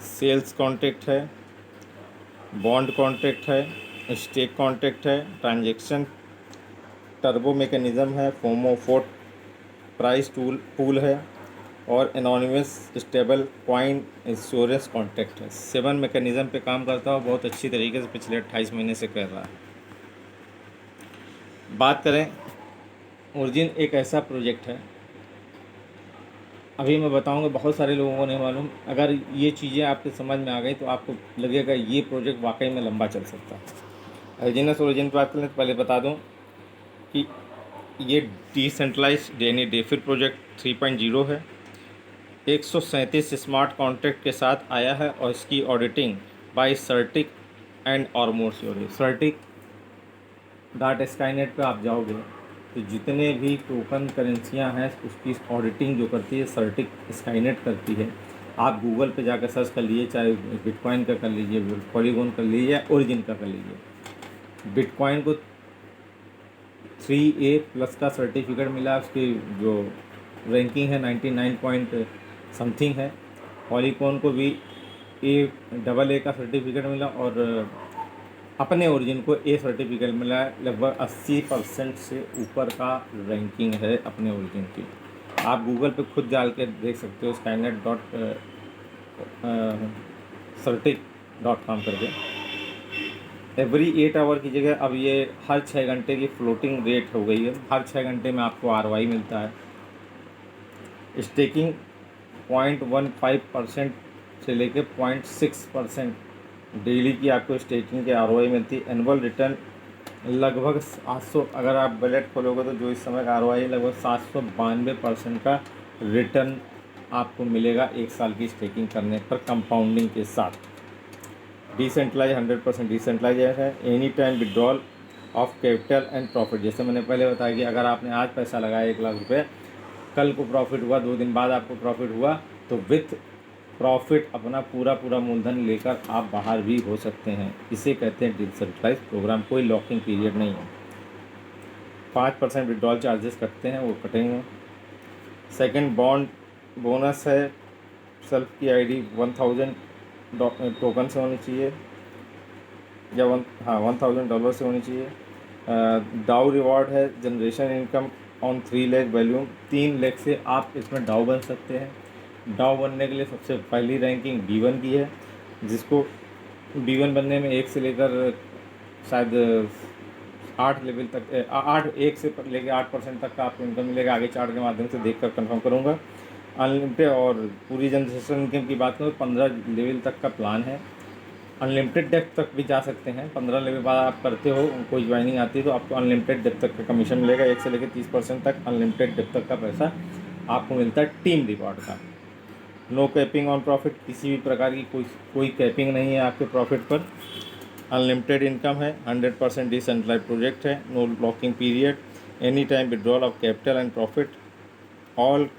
सेल्स कॉन्ट्रैक्ट है, बॉन्ड कॉन्ट्रैक्ट है, स्टेक कॉन्ट्रैक्ट है, ट्रांजैक्शन टर्बो मैकेनिज़्म है, फोमोफोट प्राइस पूल है, और anonymous stable coin insurance contract है। 7 मैकेनिज़्म पे काम करता है, बहुत अच्छी तरीके से पिछले 28 महीने से कर रहा है। बात करें, ओरिजिन एक ऐसा प्रोजेक्ट है, अभी मैं बताऊंगा, बहुत सारे लोगों को नहीं मालूम। अगर ये चीज़ें आपके समझ में आ गई तो आपको लगेगा ये प्रोजेक्ट वाकई में लंबा चल सकता है। ओरिजिन की बात करें तो पहले बता दूं कि ये डिसेंट्रलाइज्ड यानी डेफिड प्रोजेक्ट 3.0 है। 137 स्मार्ट कॉन्ट्रैक्ट के साथ आया है और इसकी auditing by CertiK and Armor. CertiK dot Skynet पर आप जाओगे तो जितने भी टोकन करेंसियाँ हैं उसकी ऑडिटिंग जो करती है सर्टिक स्काईनेट करती है। आप गूगल पे जाकर सर्च कर लीजिए, चाहे बिटकॉइन का कर लीजिए, पॉलीगॉन कर लीजिए या ओरिजिन का कर लीजिए। बिटकॉइन को 3A+ का सर्टिफिकेट मिला, उसकी जो रैंकिंग है 99 पॉइंट समथिंग है। पॉलीगॉन को भी AA का सर्टिफिकेट मिला और अपने ओरिजिन को A सर्टिफिकेट मिला है। लगभग 80% से ऊपर का रैंकिंग है अपने ओरिजिन की। आप गूगल पे खुद डाल के देख सकते हो, skynet.certic.com करके। एवरी 8 आवर की जगह अब ये हर 6 घंटे की फ्लोटिंग रेट हो गई है। हर 6 घंटे में आपको ROI मिलता है। स्टेकिंग 0.15% से लेकर 0.6% डेली की आपको स्टेकिंग के ROI मिलती है। एनुअल रिटर्न लगभग 700, अगर आप वैलेट खोलोगे तो जो इस समय का ROI लगभग 792% का रिटर्न आपको मिलेगा 1 साल की स्टेकिंग करने पर, कंपाउंडिंग के साथ। डिसेंट्रलाइज 100% डिसेंट्रलाइज है। Any time withdrawal of capital and profit, जैसे मैंने पहले बताया कि अगर आपने आज पैसा लगाया 1 लाख रुपये, कल को प्रॉफिट हुआ, 2 दिन बाद आपको प्रॉफिट हुआ, तो विथ प्रॉफिट अपना पूरा मूलधन लेकर आप बाहर भी हो सकते हैं। इसे कहते हैं डिसेंट्रलाइज प्रोग्राम। कोई लॉकिंग पीरियड नहीं है। 5% विड्रॉल चार्जेस कटते हैं, वो कटेंगे। सेकंड, बॉन्ड बोनस है। सेल्फ की ID 1000 टोकन से होनी चाहिए, या $1000 से होनी चाहिए। डाउ रिवॉर्ड है। Generation income on 3 lakh volume, 3 lakh से आप इसमें डाउ बन सकते हैं। डाउ बनने के लिए सबसे पहली रैंकिंग B1 की है, जिसको B1 बनने में 1 से लेकर शायद 8 लेवल तक 1 से लेकर 8% तक का आपको इनकम मिलेगा। आगे चार्ट के माध्यम से देखकर कंफर्म करूँगा। अनलिमिटेड और पूरी जनरेशन इनकम की बात करूँ, 15 लेवल तक का प्लान है। अनलिमिटेड डेप्थ तक भी जा सकते हैं। 15 लेवल बाद आप करते हो, कोई ज्वाइनिंग आती है तो आपको अनलिमिटेड डेप्थ तक का कमीशन मिलेगा। 1 से लेकर 30% तक अनलिमिटेड डेप्थ तक का पैसा आपको मिलता है टीम रिवॉर्ड का। नो कैपिंग ऑन प्रॉफिट, किसी भी प्रकार की कोई कैपिंग नहीं है आपके प्रॉफिट पर। अनलिमिटेड इनकम है। 100% डिसेंट्रलाइज्ड प्रोजेक्ट है। No locking period. Any time withdrawal of capital and profit. All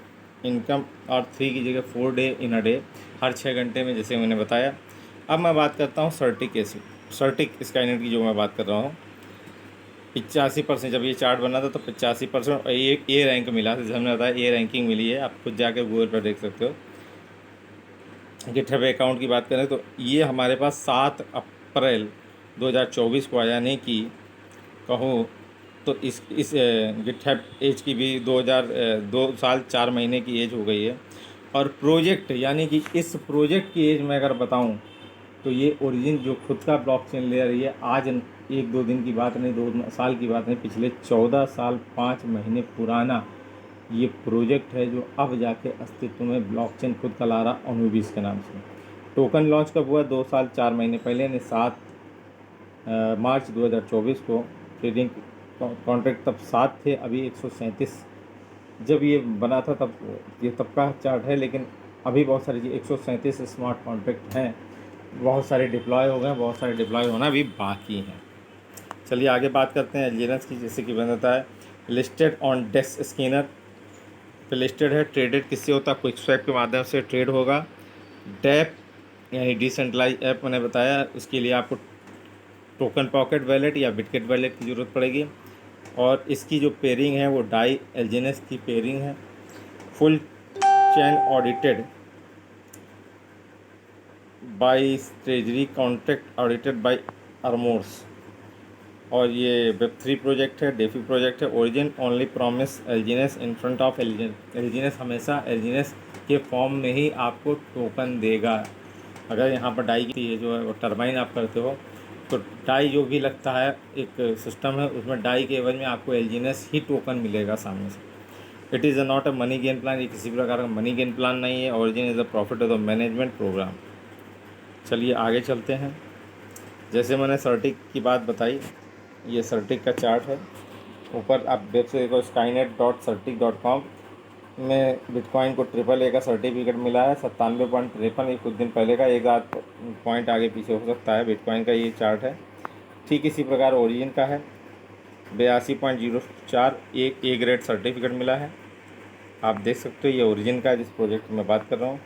income और 3 की जगह 4 डे इन अ डे, हर 6 घंटे में, जैसे मैंने बताया। अब मैं बात करता हूँ सर्टिक स्काईनेट की, जो मैं बात कर रहा हूँ। 85%, जब ये चार्ट बना था तो 85% ए रैंक मिला, जैसे हमने बताया A रैंकिंग मिली है। आप खुद जाके गूगल पर देख सकते हो। गिटहब अकाउंट की बात करें तो ये हमारे पास 7 अप्रैल 2024 को आया, यानी कि कहो तो इस गिटहब एज की भी 2 साल 4 महीने की एज हो गई है। और प्रोजेक्ट, यानी कि इस प्रोजेक्ट की एज मैं अगर बताऊं तो ये ओरिजिन जो खुद का ब्लॉकचेन लेयर, ये आज 1-2 दिन की बात नहीं, 2 साल की बात नहीं, पिछले 14 साल 5 महीने पुराना ये प्रोजेक्ट है, जो अब जाके अस्तित्व में ब्लॉकचेन खुद का ला रहा, अनुबिस के नाम से। टोकन लॉन्च कब हुआ? 2 साल 4 महीने पहले, यानी 7 मार्च 2024 को। ट्रेडिंग कॉन्ट्रैक्ट तब 7 थे, अभी 137 जब ये बना था तब, ये तब का चार्ट है। लेकिन अभी बहुत सारी 137 स्मार्ट कॉन्ट्रैक्ट हैं, बहुत सारे डिप्लॉय हो गए, बहुत सारे डिप्लॉय होना भी बाकी हैं। चलिए आगे बात करते हैं एलजीएनएस की। जैसे कि बनता है लिस्टेड ऑन डेस्क स्कैनर पे लिस्टेड है। ट्रेडेड किससे होता है? क्विक स्वैप के माध्यम से ट्रेड होगा। डैप यानी डिसेंट्रलाइज ऐप मैंने बताया, उसके लिए आपको टोकन पॉकेट वैलेट या बिटकेट वैलेट की ज़रूरत पड़ेगी। और इसकी जो पेयरिंग है वो डाई एलजीएनएस की पेयरिंग है। Full chain audited by treasury contract audited by Armors. और ये वेब3 प्रोजेक्ट है, डेफी प्रोजेक्ट है। Origin only promise LGNS in front of LGNS हमेशा एलजीएनएस के फॉर्म में ही आपको टोकन देगा। अगर यहाँ पर डाई की है जो है वो टरबाइन आप करते हो तो डाई जो भी लगता है एक सिस्टम है, उसमें डाई के एवज में आपको एलजीएनएस ही टोकन मिलेगा सामने से। It is not a money gain plan, ये किसी प्रकार का मनी गेन प्लान नहीं है। Origin is a profit of the management programme. चलिए आगे चलते हैं। जैसे मैंने सर्टिक की बात बताई, ये सर्टिक का चार्ट है। ऊपर आप वेबसाइट को skynet.certic.com में बिटकॉइन को AAA का सर्टिफिकेट मिला है। 97.53, ये कुछ दिन पहले का, एक आध पॉइंट आगे पीछे हो सकता है। बिटकॉइन का ये चार्ट है। ठीक इसी प्रकार ओरिजिन का है 82.04, एक ए ग्रेड सर्टिफिकेट मिला है। आप देख सकते हो ये ओरिजिन का है जिस प्रोजेक्ट में बात कर रहा हूँ।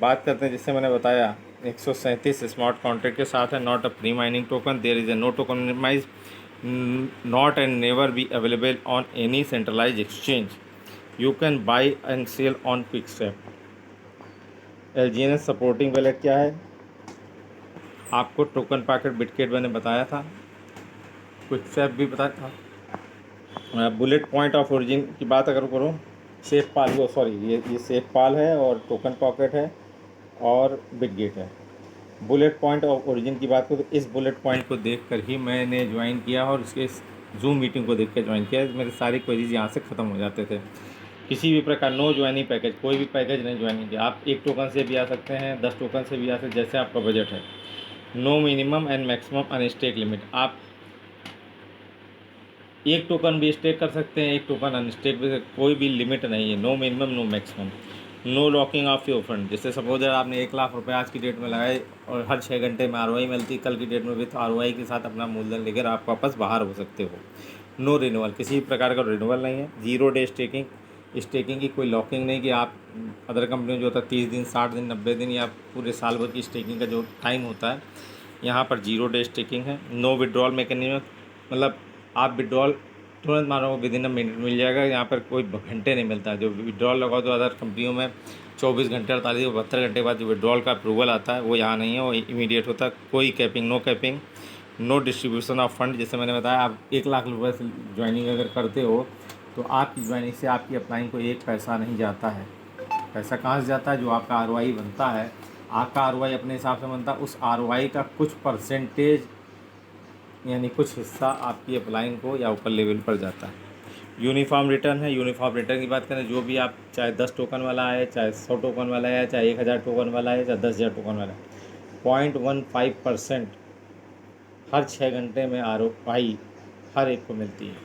बात करते हैं जिससे मैंने बताया 137 स्मार्ट कॉन्ट्रैक्ट के साथ है। Not a pre mining token, there is a no tokenise, not and never be available on any centralise exchange. You can buy and sell on quick swap. LGNS supporting wallet क्या है? आपको token packet बिटकेट मैंने बताया था, quick swap भी बताया था। Bullet point of origin की बात अगर करूँ, सेफ पाल, वो सॉरी ये सेफ पाल है और टोकन पॉकेट है और बिटगेट है। बुलेट पॉइंट ऑफ ओरिजिन की बात करूँ तो इस बुलेट पॉइंट को देखकर ही मैंने ज्वाइन किया और इसके जूम मीटिंग को देख कर ज्वाइन किया। मेरे सारी क्वेरीज यहाँ से ख़त्म हो जाते थे। किसी भी प्रकार नो ज्वाइनिंग पैकेज, कोई भी पैकेज नहीं ज्वाइनिंग किया। आप 1 टोकन से भी आ सकते हैं, 10 टोकन से भी आ सकते हैं, जैसे आपका बजट है। No minimum and maximum unstake limit, आप 1 टोकन भी स्टेक कर सकते हैं, 1 टोकन अनस्टेक भी, कोई भी लिमिट नहीं है। No minimum no maximum. No locking of your fund, जैसे सपोज आपने 1 लाख रुपए आज की डेट में लगाए और हर 6 घंटे में आरओआई मिलती, कल की डेट में विथ आरओआई के साथ अपना मूलधन लेकर आप वापस बाहर हो सकते हो। नो रिन्यूअल, किसी प्रकार का रिन्यूअल नहीं है। 0 डे स्टेकिंग, स्टेकिंग की कोई लॉकिंग नहीं कि आप अदर कंपनी जो होता है 30 दिन, 60 दिन, 90 दिन या पूरे साल भर की स्टेकिंग का जो टाइम होता है, यहाँ पर 0 डे स्टेकिंग है। नो विड्रॉल मैकेनिज्म, मतलब आप विड्रॉल तुरंत मानो विद इन अ मिनट मिल जाएगा, यहाँ पर कोई घंटे नहीं मिलता। जो विड्रॉल लगाओ तो अदर कंपनियों में 24 घंटे, 48 72 घंटे बाद जो विड्रॉल का अप्रूवल आता है वो यहाँ नहीं है, वो इमीडिएट होता है। कोई capping, no capping. No distribution of fund, जैसे मैंने बताया आप 1 लाख रुपये से ज्वाइनिंग अगर करते हो तो आपकी ज्वाइनिंग से आपकी अप्लाइंग को 1 पैसा नहीं जाता है। पैसा कहाँ से जाता है? जो आपका आरओआई बनता है, आपका आरओआई अपने हिसाब से बनता है, उस आरओआई का कुछ परसेंटेज यानी कुछ हिस्सा आपकी अप्लाइंग को या ऊपर लेवल पर जाता है। यूनिफॉर्म रिटर्न है। यूनिफॉर्म रिटर्न की बात करें, जो भी आप चाहे 10 टोकन वाला है, चाहे 100 टोकन वाला है, चाहे 1000 टोकन वाला है, चाहे 10,000 टोकन वाला है, 0.15% हर 6 घंटे में आरओआई हर एक को मिलती है।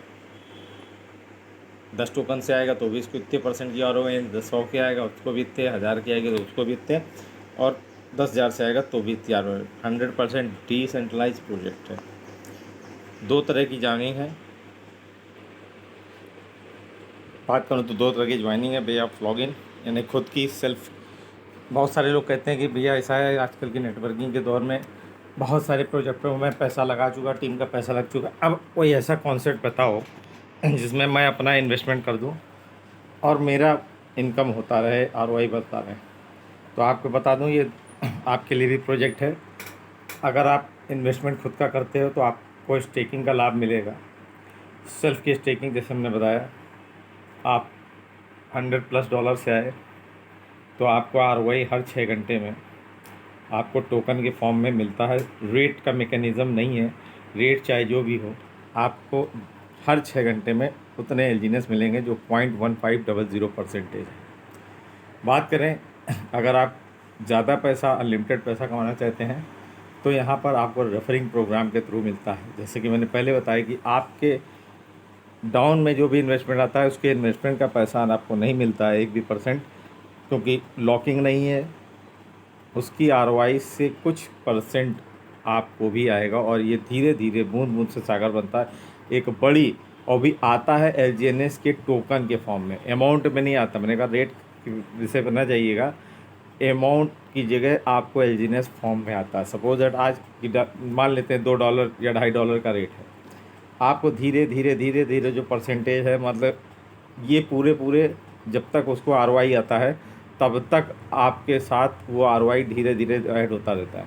10 टोकन से आएगा तो भी इसको इतने % की आरओआई, 100 के आएगा उसको भी इतने, 1000 की आएगी तो उसको भी इतने, और 10,000 से आएगा तो भी इतनी आरओआई। 100% डिसेंट्रलाइज प्रोजेक्ट है। 2 तरह की ज्वाइनिंग है, बात करूँ तो 2 तरह की ज्वाइनिंग है। वे ऑफ लॉगिन यानी खुद की सेल्फ। बहुत सारे लोग कहते हैं कि भैया ऐसा है आजकल की नेटवर्किंग के दौर में बहुत सारे प्रोजेक्टों में पैसा लगा चुका, टीम का पैसा लग चुका, अब कोई ऐसा कॉन्सेप्ट बताओ जिसमें मैं अपना इन्वेस्टमेंट कर दूं और मेरा इनकम होता रहे, आरओआई बढ़ता रहे। तो आपको बता दूं ये आपके लिए भी प्रोजेक्ट है। अगर आप इन्वेस्टमेंट खुद का करते हो तो आपको स्टेकिंग का लाभ मिलेगा। सेल्फ की स्टेकिंग जैसे हमने बताया, आप $100+ से आए तो आपको आरओआई हर 6 घंटे में आपको टोकन के फॉर्म में मिलता है। रेट का मेकैनिज़्म नहीं है, रेट चाहे जो भी हो आपको हर 6 घंटे में उतने एलजीएनएस मिलेंगे जो 0.1500% है। बात करें अगर आप ज़्यादा पैसा, अनलिमिटेड पैसा कमाना चाहते हैं तो यहाँ पर आपको रेफरिंग प्रोग्राम के थ्रू मिलता है। जैसे कि मैंने पहले बताया कि आपके डाउन में जो भी इन्वेस्टमेंट आता है उसके इन्वेस्टमेंट का पैसा आपको नहीं मिलता है 1 भी %, क्योंकि लॉकिंग नहीं है। उसकी आरओआई से कुछ % आपको भी आएगा। और ये धीरे धीरे बूंद बूंद से सागर बनता है एक बड़ी, और भी आता है LGNS के टोकन के फॉर्म में, अमाउंट में नहीं आता। मैंने कहा रेट विषय पर ना जाइएगा, अमाउंट की जगह आपको LGNS फॉर्म में आता है। सपोज दैट आज मान लेते हैं $2 या $2.5 का रेट है, आपको धीरे धीरे धीरे धीरे जो परसेंटेज है, मतलब ये पूरे पूरे जब तक उसको ROI आता है तब तक आपके साथ वो ROI धीरे धीरे ऐड होता रहता है।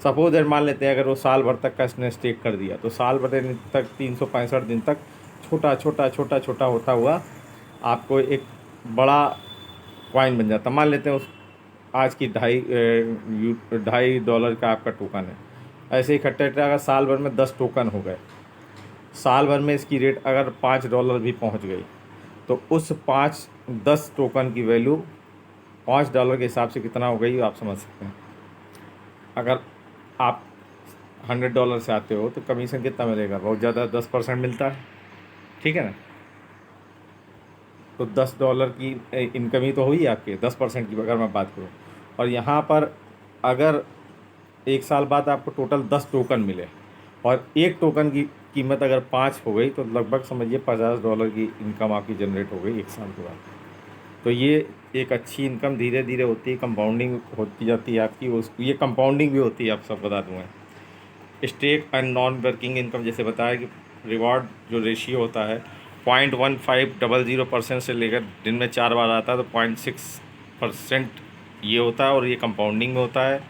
सपोज दैट मान लेते हैं अगर वो साल भर तक का इसने स्टेक कर दिया, तो साल भर तक 365 दिन तक छोटा छोटा छोटा छोटा होता हुआ आपको एक बड़ा कॉइन बन जाता। मान लेते हैं उस आज की $2.5 का आपका टोकन है। ऐसे ही इकट्ठे अगर साल भर में 10 टोकन हो गए, साल भर में इसकी रेट अगर $5 भी पहुंच गई, तो उस 10 टोकन की वैल्यू $5 के हिसाब से कितना हो गई आप समझ सकते हैं। अगर आप $100 से आते हो तो कमीशन कितना मिलेगा? बहुत ज़्यादा, 10% मिलता है, ठीक है ना। तो $10 की इनकम ही तो हुई आपके, 10% की अगर मैं बात करूँ। और यहाँ पर अगर एक साल बाद आपको टोटल 10 टोकन मिले और एक टोकन की कीमत अगर 5 हो गई, तो लगभग समझिए $50 की इनकम आपकी जनरेट हो गई एक साल के बाद। तो ये एक अच्छी इनकम धीरे धीरे होती है, कंपाउंडिंग होती जाती है आपकी। उस ये कंपाउंडिंग भी होती है, आप सब बता दूँगा। Stake and non working income, जैसे बताया कि रिवॉर्ड जो रेशियो होता है 0.1500% से लेकर दिन में 4 बार आता है, तो 0.6% ये होता है, और ये कंपाउंडिंग में होता है।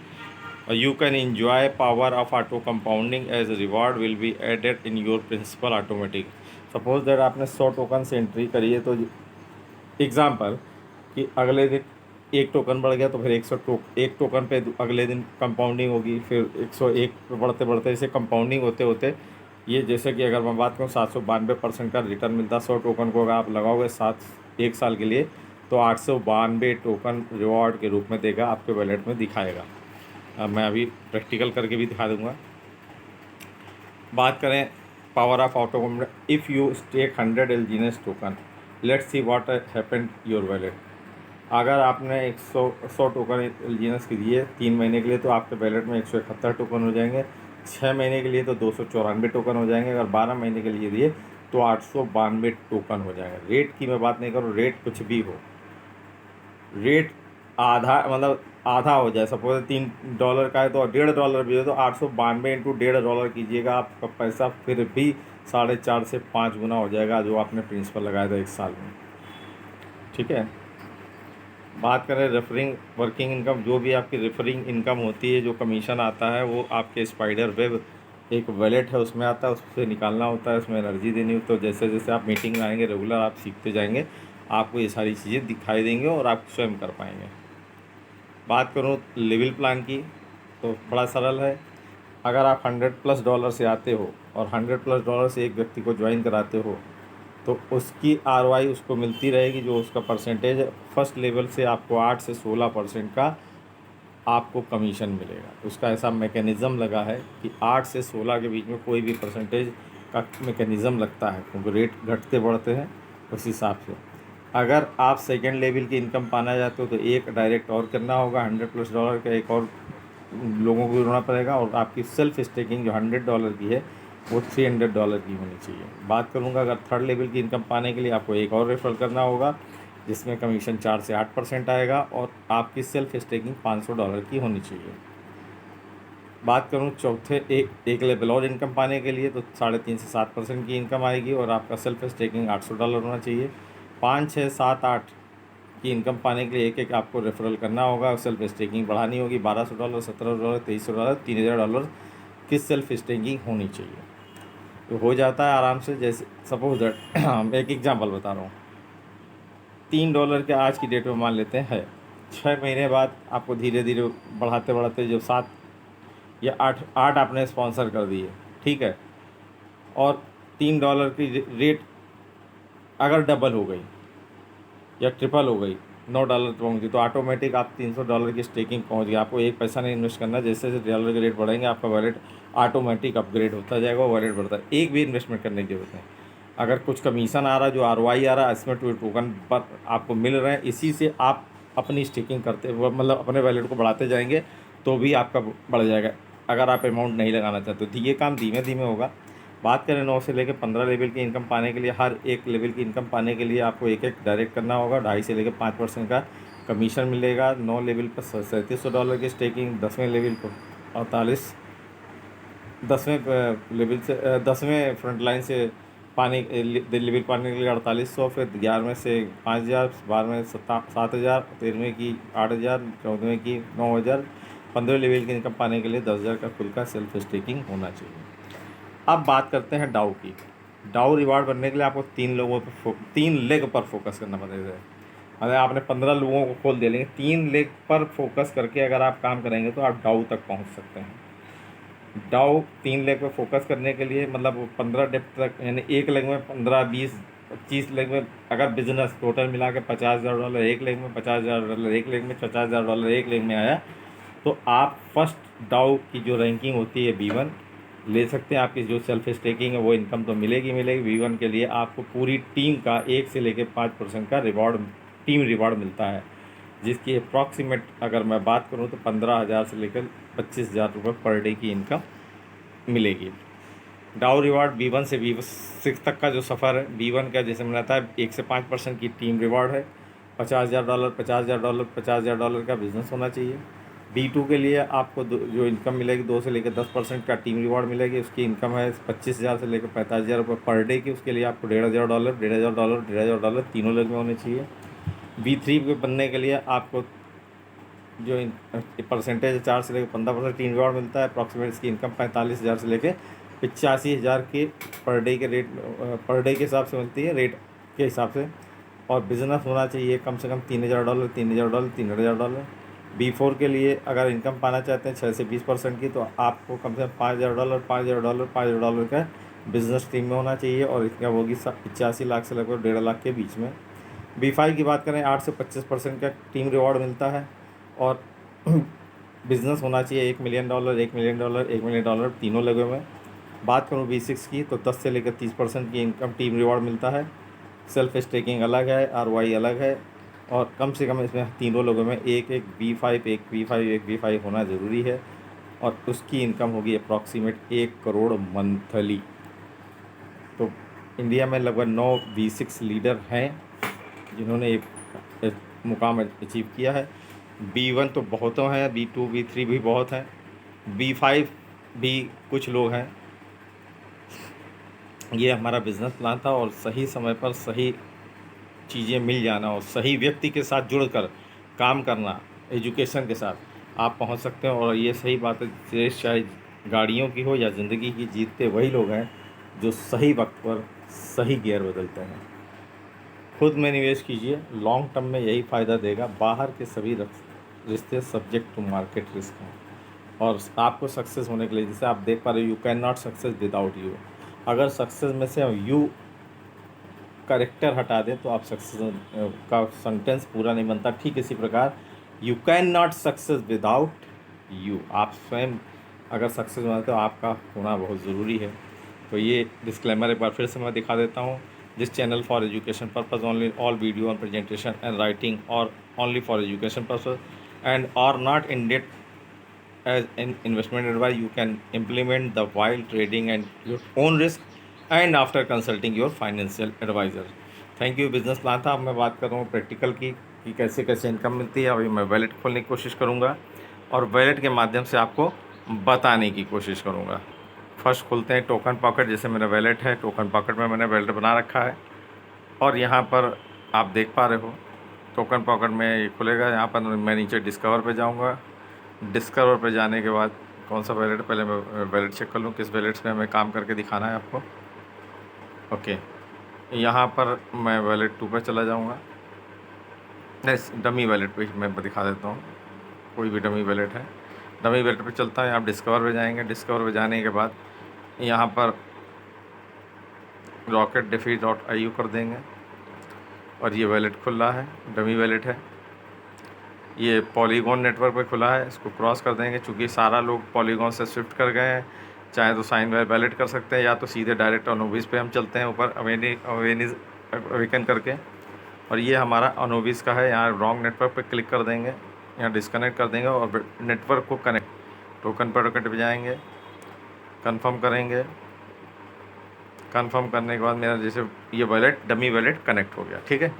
और you can enjoy power of auto compounding as reward will be added in your principal automatic. Suppose that आपने 100 टोकन से एंट्री करी है, तो एग्जाम्पल कि अगले दिन एक टोकन बढ़ गया, तो फिर 1 टोकन पे अगले दिन कंपाउंडिंग होगी, फिर 101 पे बढ़ते बढ़ते इसे कंपाउंडिंग होते होते ये, जैसे कि अगर मैं बात करूँ 792% का रिटर्न मिलता है 100 टोकन को अगर आप लगाओगे 1 साल के लिए, तो 892 टोकन रिवॉर्ड के रूप में देगा, आपके वॉलेट में दिखाएगा। मैं अभी प्रैक्टिकल करके भी दिखा दूँगा। बात करें power of auto, if you stake 100 LGNS token, let's see what happened your wallet. अगर आपने 100 टोकन LGNS के दिए 3 महीने के लिए, तो आपके वैलेट में 171 टोकन हो जाएंगे। 6 महीने के लिए तो 294 टोकन हो जाएंगे। अगर 12 महीने के लिए दिए तो 892 टोकन हो जाएंगे। रेट की मैं बात नहीं करूँ, रेट कुछ भी हो, रेट आधा, मतलब आधा हो जाए। सपोज $3 का है तो $1.5 भी हो, तो 892 इंटू $1.5 कीजिएगा, आपका पैसा फिर भी 4.5 से 5 गुना हो जाएगा जो आपने प्रिंसिपल लगाया था 1 साल में, ठीक है। बात करें रेफरिंग वर्किंग इनकम, जो भी आपकी रेफरिंग इनकम होती है, जो कमीशन आता है, वो आपके स्पाइडर वेब एक वॉलेट है उसमें आता है, उससे निकालना होता है, उसमें एनर्जी देनी होती है। तो जैसे जैसे आप मीटिंग में आएंगे रेगुलर, आप सीखते जाएंगे, आपको ये सारी चीज़ें दिखाई देंगे और आप स्वयं कर पाएंगे। बात करूँ लेवल प्लान की, तो बड़ा सरल है। अगर आप $100+ से आते हो और $100+ से एक व्यक्ति को ज्वाइन कराते हो, तो उसकी ROI उसको मिलती रहेगी, जो उसका परसेंटेज है। फर्स्ट लेवल से आपको 8 से 16% का आपको कमीशन मिलेगा। उसका ऐसा मैकेनिज़्म लगा है कि 8 से 16 के बीच में कोई भी परसेंटेज का मैकेनिज़्म लगता है, क्योंकि रेट घटते बढ़ते हैं उस हिसाब से। अगर आप सेकेंड लेवल की इनकम पाना चाहते हो, तो एक डायरेक्ट और करना होगा $100+ का, एक और लोगों को जोड़ना पड़ेगा, और आपकी सेल्फ स्टेकिंग जो $100 की है वो $300 की होनी चाहिए। बात करूँगा अगर थर्ड लेवल की इनकम पाने के लिए, आपको एक और रेफर करना होगा, जिसमें कमीशन 4 से 8% आएगा, और आपकी सेल्फ स्टेकिंग $500 की होनी चाहिए। बात करूँ चौथे एक लेवल और इनकम पाने के लिए, तो 3.5 से 7% की इनकम आएगी, और आपका सेल्फ स्टेकिंग $800 होना चाहिए। 5, 6, 7, 8 की इनकम पाने के लिए एक आपको रेफरल करना होगा, सेल्फ स्टेकिंग बढ़ानी होगी। $1200, $1700, $2300, $3000 की सेल्फ स्टेकिंग होनी चाहिए, तो हो जाता है आराम से। जैसे सपोज दैट हम एक एग्जांपल बता रहा हूँ, $3 के आज की डेट में मान लेते हैं, 6 महीने बाद आपको धीरे धीरे बढ़ाते बढ़ाते जो 7 या 8 आपने स्पॉन्सर कर दिए, ठीक है, और $3 की रेट अगर डबल हो गई या ट्रिपल हो गई, $9 पहुँच गई, तो ऑटोमेटिक आप $300 की स्टेकिंग पहुँच गई। आपको एक पैसा नहीं इन्वेस्ट करना। जैसे जैसे डॉलर के रेट बढ़ेंगे, आपका वॉलेट ऑटोमेटिक अपग्रेड होता जाएगा, वॉलेट बढ़ता है। एक भी इन्वेस्टमेंट करने की जरूरत नहीं। अगर कुछ कमीशन आ रहा है, जो ROI आ रहा है, इसमें टोकन पर आपको मिल रहे हैं, इसी से आप अपनी स्टेकिंग करते, मतलब अपने वॉलेट को बढ़ाते जाएंगे, तो भी आपका बढ़ जाएगा। अगर आप अमाउंट नहीं लगाना चाहते तो ये काम धीमे धीमे होगा। बात करें 9 से लेकर 15 लेवल की इनकम पाने के लिए, हर एक लेवल की इनकम पाने के लिए आपको एक एक डायरेक्ट करना होगा। 2.5 से लेकर 5% का कमीशन मिलेगा। 9 लेवल पर $3700 की स्टेकिंग, 10वें लेवल पर 48, 10वें लेवल से 10वें फ्रंट लाइन से पाने लेवल पाने के लिए 4800, फिर 11वें से 5000, 12वें 7000, 13वें की 8000, 14वें की 9000, 15वें लेवल की इनकम पाने के लिए 10,000 का खुद का सेल्फ स्टेकिंग होना चाहिए। अब बात करते हैं डाउ की। डाउ रिवार्ड बनने के लिए आपको 3 लेग पर फोकस करना पड़ेगा। मतलब आपने 15 लोगों को खोल दिया, लेकिन 3 लेग पर फोकस करके अगर आप काम करेंगे तो आप डाउ तक पहुंच सकते हैं। डाउ 3 लेग पर फोकस करने के लिए मतलब 15 डेप्थ तक, यानी एक लेग में 15, 20, 25 लेग में अगर बिजनेस टोटल मिला के $50,000 एक लेग में, $50,000 एक लेग में, $50,000 एक लेग में आया, तो आप फर्स्ट डाउ की जो रैंकिंग होती है B1 ले सकते हैं। आपकी जो सेल्फ स्टेकिंग है वो इनकम तो मिलेगी B1 के लिए आपको पूरी टीम का 1 से लेकर 5% का रिवॉर्ड, टीम रिवॉर्ड मिलता है, जिसकी अप्रॉक्सीमेट अगर मैं बात करूं तो 15,000 से लेकर 25,000 रुपये पर डे की इनकम मिलेगी। डाउ रिवार्ड B1 से B6 तक का जो सफ़र है, B1 का जैसे मैंने बताया 1 से 5% की टीम रिवार्ड है। $50,000, $50,000, $50,000 का बिजनेस होना चाहिए। B2 के लिए आपको जो इनकम मिलेगी 2 से लेकर 10% का टीम रिवार्ड मिलेगी। उसकी इनकम है 25,000 से लेकर 45,000 रुपये पर डे की। उसके लिए आपको $1,500, $1,500, $1,500 तीनों लेग में होने चाहिए। B3 के बनने के लिए आपको जो परसेंटेज है 4 से लेकर 15% टीम रिवार्ड मिलता है। अप्रॉक्सीमेट इसकी इनकम 45,000 से लेकर 85,000 के पर डे के रेट, पर डे के हिसाब से मिलती है, रेट के हिसाब से। और बिजनेस होना चाहिए कम से कम $3,000, $3,000, $3,000। B4 के लिए अगर इनकम पाना चाहते हैं 6 से 20% की, तो आपको कम से कम $5,000, $5,000, $5,000 का बिजनेस टीम में होना चाहिए, और इनकम होगी 85 लाख से लगभग 1.5 लाख के बीच में। B5 की बात करें 8 से 25% का टीम रिवॉर्ड मिलता है, और बिज़नेस होना चाहिए $1 मिलियन, $1 मिलियन, $1 मिलियन तीनों लगे हुए हैं। बात करूँ B6 की तो 10 से लेकर 30% की इनकम टीम रिवॉर्ड मिलता है। सेल्फ स्टेकिंग अलग है, ROI अलग है, और कम से कम इसमें तीनों लोगों में एक B5 होना ज़रूरी है, और उसकी इनकम होगी अप्रॉक्सीमेट 1 करोड़ मंथली। तो इंडिया में लगभग 9 B6 लीडर हैं जिन्होंने एक मुकाम अचीव किया है। B1 तो बहुतों हैं, B2 B3 भी बहुत हैं, B5 भी कुछ लोग हैं। ये हमारा बिज़नेस प्लान था, और सही समय पर सही चीज़ें मिल जाना और सही व्यक्ति के साथ जुड़कर काम करना, एजुकेशन के साथ आप पहुंच सकते हैं। और ये सही बात है, रेस चाहे गाड़ियों की हो या ज़िंदगी की, जीतते वही लोग हैं जो सही वक्त पर सही गियर बदलते हैं। खुद में निवेश कीजिए, लॉन्ग टर्म में यही फ़ायदा देगा। बाहर के सभी रिश्ते सब्जेक्ट टू मार्केट रिस्क हैं, और आपको सक्सेस होने के लिए, जैसे आप देख पा रहे हो, you can not success without you. अगर सक्सेस में से यू करेक्टर हटा दें तो आप सक्सेस का सेंटेंस पूरा नहीं बनता। ठीक इसी प्रकार you can not success without you, आप स्वयं अगर सक्सेस होना तो आपका होना बहुत ज़रूरी है। तो ये डिस्क्लेमर एक बार फिर से मैं दिखा देता हूँ। This channel for education purpose only, all video on presentation and writing और only for education purpose and are not intended as an investment advice. You can implement the while trading and your own risk and after consulting your financial advisor. Thank you. Business plan था। अब मैं बात कर रहा हूँ practical की कि कैसे कैसे इनकम मिलती है। अभी मैं वैलेट खोलने की कोशिश करूँगा और वैलेट के माध्यम से आपको बताने की कोशिश करूँगा। फर्स्ट खोलते हैं टोकन पॉकेट। जैसे मेरा वैलेट है, टोकन पॉकेट में मैंने वैलेट बना रखा है, और यहाँ पर आप देख पा रहे हो टोकन पॉकेट में ये खुलेगा। यहाँ पर मैं नीचे डिस्कवर पे जाऊँगा। डिस्कवर पे जाने के बाद कौन सा वैलेट, पहले मैं वैलेट चेक कर लूँ किस वैलेट्स में हमें काम करके दिखाना है आपको। ओके, यहाँ पर मैं वैलेट 2 पर चला जाऊँगा। नहीं, डमी वैलेट पे मैं दिखा देता हूँ, कोई भी डमी वैलेट है। डमी वैलेट पे चलता है, आप डिस्कवर पे जाएंगे। डिस्कवर पे जाने के बाद यहाँ पर rocketdefi.io कर देंगे, और ये वैलेट खुल रहा है, डमी वैलेट है। ये पॉलीगॉन नेटवर्क पे खुला है, इसको क्रॉस कर देंगे। चूँकि सारा लोग पॉलीगॉन से शिफ्ट कर गए हैं, चाहे तो साइन वैलेट कर सकते हैं, या तो सीधे डायरेक्ट अनोविस पे हम चलते हैं ऊपर अवेकन करके। और ये हमारा अनोविस का है। यहाँ रॉन्ग नेटवर्क पे क्लिक कर देंगे, यहाँ डिस्कनेक्ट कर देंगे और नेटवर्क को कनेक्ट टोकन पर टिकट पे जाएंगे, कंफर्म करेंगे। कंफर्म करने के बाद मेरा जैसे ये वॉलेट डमी वॉलेट कनेक्ट हो गया, ठीक है।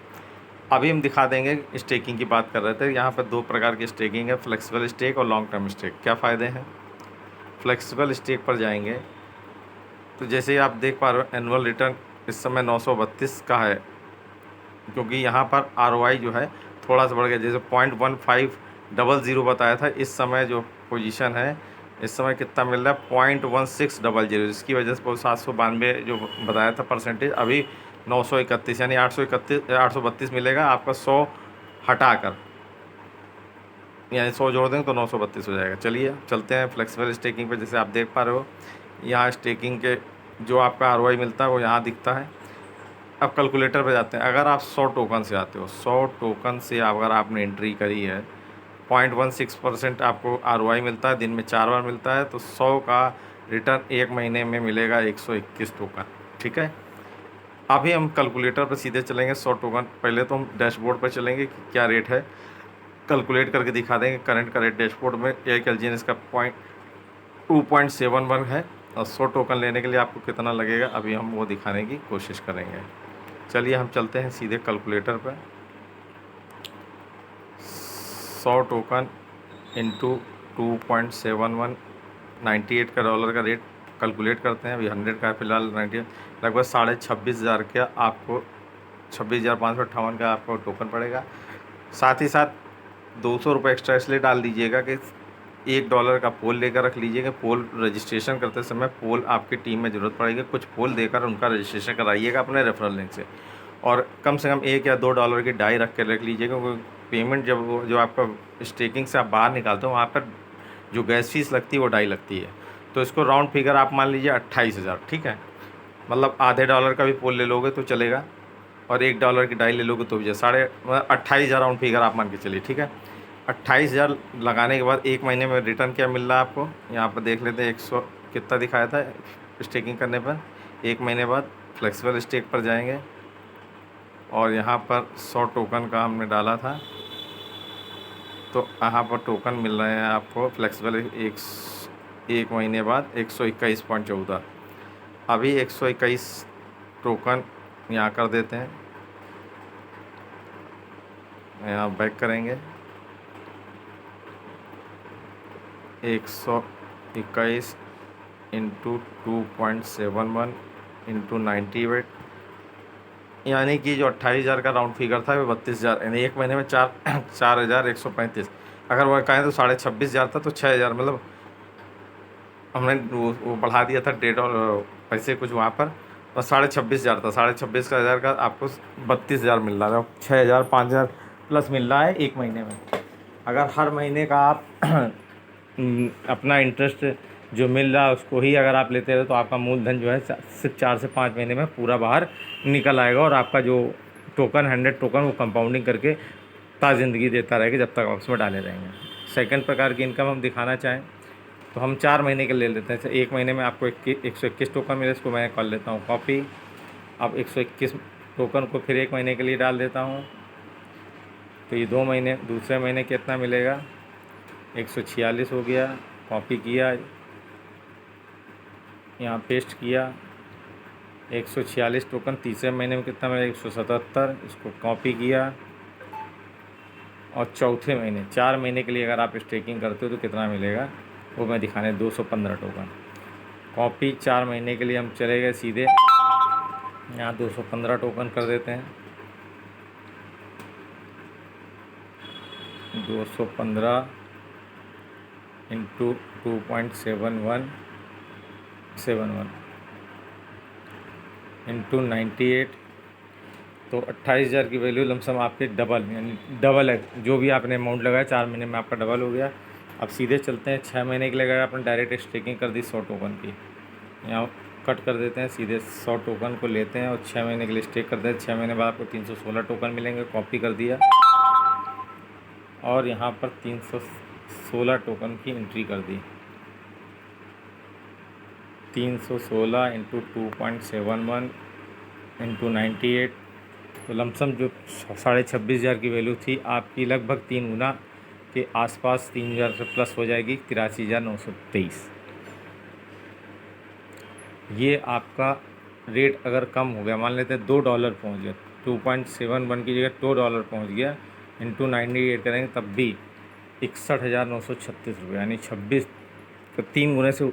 अभी हम दिखा देंगे, स्टेकिंग की बात कर रहे थे। यहाँ पर दो प्रकार की स्टेकिंग है, फ्लेक्सिबल स्टेक और लॉन्ग टर्म स्टेक। क्या फ़ायदे हैं? फ्लेक्सिबल स्टेक पर जाएंगे तो जैसे ही आप देख पा रहे हो एनुअल रिटर्न इस समय 932 का है, क्योंकि यहाँ पर ROI जो है थोड़ा सा बढ़ गया। जैसे 0.1500 बताया था, इस समय जो पोजीशन है इस समय कितना मिल रहा है 0.1600, जिसकी वजह से 792 जो बताया था परसेंटेज, अभी 931 यानी 832 मिलेगा आपका 100 हटाकर, यानी 100 जोड़ देंगे तो 932 हो जाएगा। चलिए चलते हैं फ्लेक्सिबल स्टेकिंग पे। जैसे आप देख पा रहे हो यहाँ स्टेकिंग के जो आपका ROI मिलता है वो यहाँ दिखता है। अब कैलकुलेटर पे जाते हैं। अगर आप 100 टोकन से आते हो, 100 टोकन से अगर आपने एंट्री करी है, 0.16% आपको ROI मिलता है, दिन में 4 बार मिलता है, तो 100 का रिटर्न 1 महीने में मिलेगा 121 टोकन, ठीक है। अभी हम कैलकुलेटर पर सीधे चलेंगे 100 टोकन। पहले तो हम डैशबोर्ड पर चलेंगे कि क्या रेट है, कैलकुलेट करके दिखा देंगे। करंट का रेट डैशबोर्ड में एक LGNS का 2.71 है, और 100 टोकन लेने के लिए आपको कितना लगेगा अभी हम वो दिखाने की कोशिश करेंगे। चलिए हम चलते हैं सीधे कैलकुलेटर पर। 100 टोकन इंटू 2.71, 98 का डॉलर का रेट कैलकुलेट करते हैं। अभी 100 का फिलहाल 98, लगभग 26,500 का आपको 26,558 का आपको टोकन पड़ेगा। साथ ही साथ 200 रुपये एक्स्ट्रा इसलिए डाल दीजिएगा कि $1 का पोल लेकर रख लीजिएगा। पोल रजिस्ट्रेशन करते समय पोल आपकी टीम में ज़रूरत पड़ेगी, कुछ पोल देकर उनका रजिस्ट्रेशन कराइएगा अपने रेफरल लिंक से। और कम से कम $1 या $2 की डाई रख के रख लीजिएगा, क्योंकि पेमेंट जब जो आपका स्टेकिंग से आप बाहर निकालते हो वहाँ पर जो गैस फीस लगती है वो डाई लगती है। तो इसको राउंड फिगर आप मान लीजिए 28,000, ठीक है। मतलब आधे डॉलर का भी पोल ले लोगे तो चलेगा, और $1 की डाई ले लोगे तो भी 28,000 राउंड फिगर आप मान के चलिए, ठीक है। 28,000 लगाने के बाद 1 महीने में रिटर्न क्या मिल रहा है आपको, यहाँ पर देख लेते हैं। 100 कितना दिखाया था स्टेकिंग करने पर। 1 महीने बाद फ्लेक्सिबल स्टेक पर जाएंगे, और यहाँ पर 100 टोकन का हमने डाला था, तो यहाँ पर टोकन मिल रहे हैं आपको फ्लेक्सिबल एक महीने बाद 121.14। अभी 121 टोकन यहाँ कर देते हैं। यहाँ बैक करेंगे, 121 इंटू 2.71 इंटू 98, यानी कि जो 28,000 का राउंड फिगर था वो 32,000, यानी 1 महीने में 4,135। अगर वो कहें तो 26,500 था, तो 6,000, मतलब हमने वो बढ़ा दिया था डेट और पैसे कुछ वहाँ पर, और 26,500 था। 26,500 का आपको 32,000 मिल रहा है, 6,000 5,000 प्लस मिल रहा है 1 महीने में। अगर हर महीने का आप अपना इंटरेस्ट जो मिल रहा है उसको ही अगर आप लेते रहे तो आपका मूलधन जो है सिर्फ 4 से 5 महीने में पूरा बाहर निकल आएगा, और आपका जो टोकन 100 टोकन वो कंपाउंडिंग करके ज़िंदगी देता रहेगा जब तक आप उसमें डाले रहेंगे। सेकंड प्रकार की इनकम हम दिखाना चाहें तो हम 4 महीने के ले लेते हैं। 1 महीने में आपको 121 टोकन मिले, इसको मैं कर लेता हूँ कॉपी। अब 121 टोकन को फिर 1 महीने के लिए डाल देता हूँ, तो ये 2 महीने, दूसरे महीने कितना मिलेगा 146 हो गया। कॉपी किया, यहाँ पेस्ट किया, 146 टोकन। तीसरे महीने में कितना मिलेगा 177, इसको कॉपी किया। और चौथे महीने 4 महीने के लिए अगर आप स्टेकिंग करते हो तो कितना मिलेगा वो मैं दिखाने, 215 टोकन। कॉपी 4 महीने के लिए हम चले गए सीधे, यहाँ 215 टोकन कर देते हैं। 215 इंटू 2.71 इंटू 98, तो 28,000 की वैल्यू लमसम आपके डबल, यानी डबल है। जो भी आपने अमाउंट लगाया 4 महीने में आपका डबल हो गया। अब सीधे चलते हैं 6 महीने के लिए। अगर आपने डायरेक्ट स्टेकिंग कर दी 100 टोकन की, यहाँ कट कर देते हैं, सीधे 100 टोकन को लेते हैं और 6 महीने के लिए स्टेक करते हैं। 6 महीने बाद आपको 316 टोकन मिलेंगे। कॉपी कर दिया, और यहाँ पर 316 टोकन की एंट्री कर दी। 316 इंटू 2.71 इंटू 98, तो लमसम जो 26,500 की वैल्यू थी आपकी लगभग 3 गुना के आसपास 3000 से प्लस हो जाएगी 83,923। ये आपका रेट अगर कम हो गया, मान लेते हैं $2 पहुंच गया, 2.71 की जगह $2 पहुंच गया, इंटू 98 करेंगे तब भी 61,936 रुपये, यानी 26 तो 3 गुने से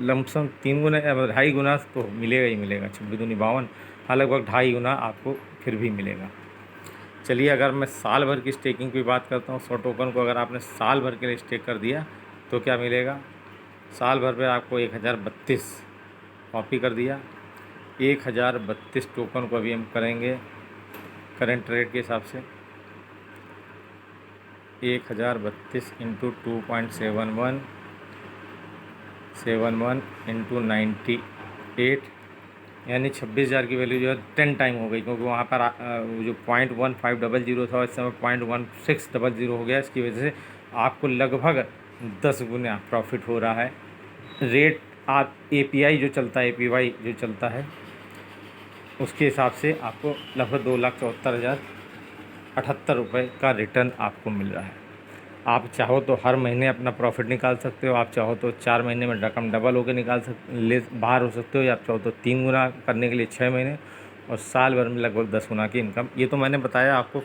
लमसम 3 गुना या 2.5 गुना तो मिलेगा ही मिलेगा। 26 दूनी 52, हाँ लगभग 2.5 गुना आपको फिर भी मिलेगा। चलिए अगर मैं साल भर की स्टेकिंग की बात करता हूँ, 100 टोकन को अगर आपने साल भर के लिए स्टेक कर दिया तो क्या मिलेगा, साल भर पे आपको 1032 कॉपी कर दिया, 1032 टोकन को अभी हम करेंगे करंट रेट के हिसाब से, 1032 इंटू 2.71 इंटू 98, यानी 26,000 की वैल्यू जो है 10 टाइम हो गई, क्योंकि वहाँ पर जो 0.1500 था इस समय 0.1600 हो गया। इसकी वजह से आपको लगभग 10 गुना प्रॉफिट हो रहा है। रेट आप API जो चलता है, APY जो चलता है उसके हिसाब से आपको लगभग 2,74,078 रुपये का रिटर्न आपको मिल रहा है। आप चाहो तो हर महीने अपना प्रॉफिट निकाल सकते हो, आप चाहो तो 4 महीने में रकम डबल होकर बाहर हो सकते हो, या आप चाहो तो 3 गुना करने के लिए 6 महीने, और साल भर में लगभग 10 गुना की इनकम। ये तो मैंने बताया आपको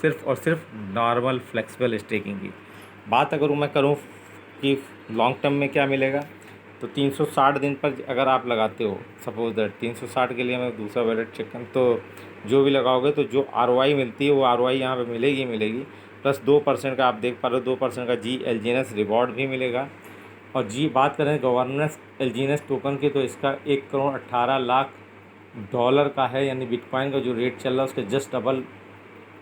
सिर्फ़ और सिर्फ नॉर्मल फ्लेक्सिबल स्टेकिंग की बात। अगर मैं करूँ कि लॉन्ग टर्म में क्या मिलेगा, तो 360 दिन पर अगर आप लगाते हो, सपोज दैट 360 के लिए मैं दूसरा वैलेट चेक करूँ, तो जो भी लगाओगे तो जो ROI मिलती है वो ROI यहाँ पे मिलेगी, प्लस 2% का आप देख पा रहे हो 2% का GLGNS रिवॉर्ड भी मिलेगा। और बात करें गवर्नेंस LGNS टोकन की, तो इसका $1,18,00,000 का है, यानी बिटकॉइन का जो रेट चल रहा है उसके जस्ट डबल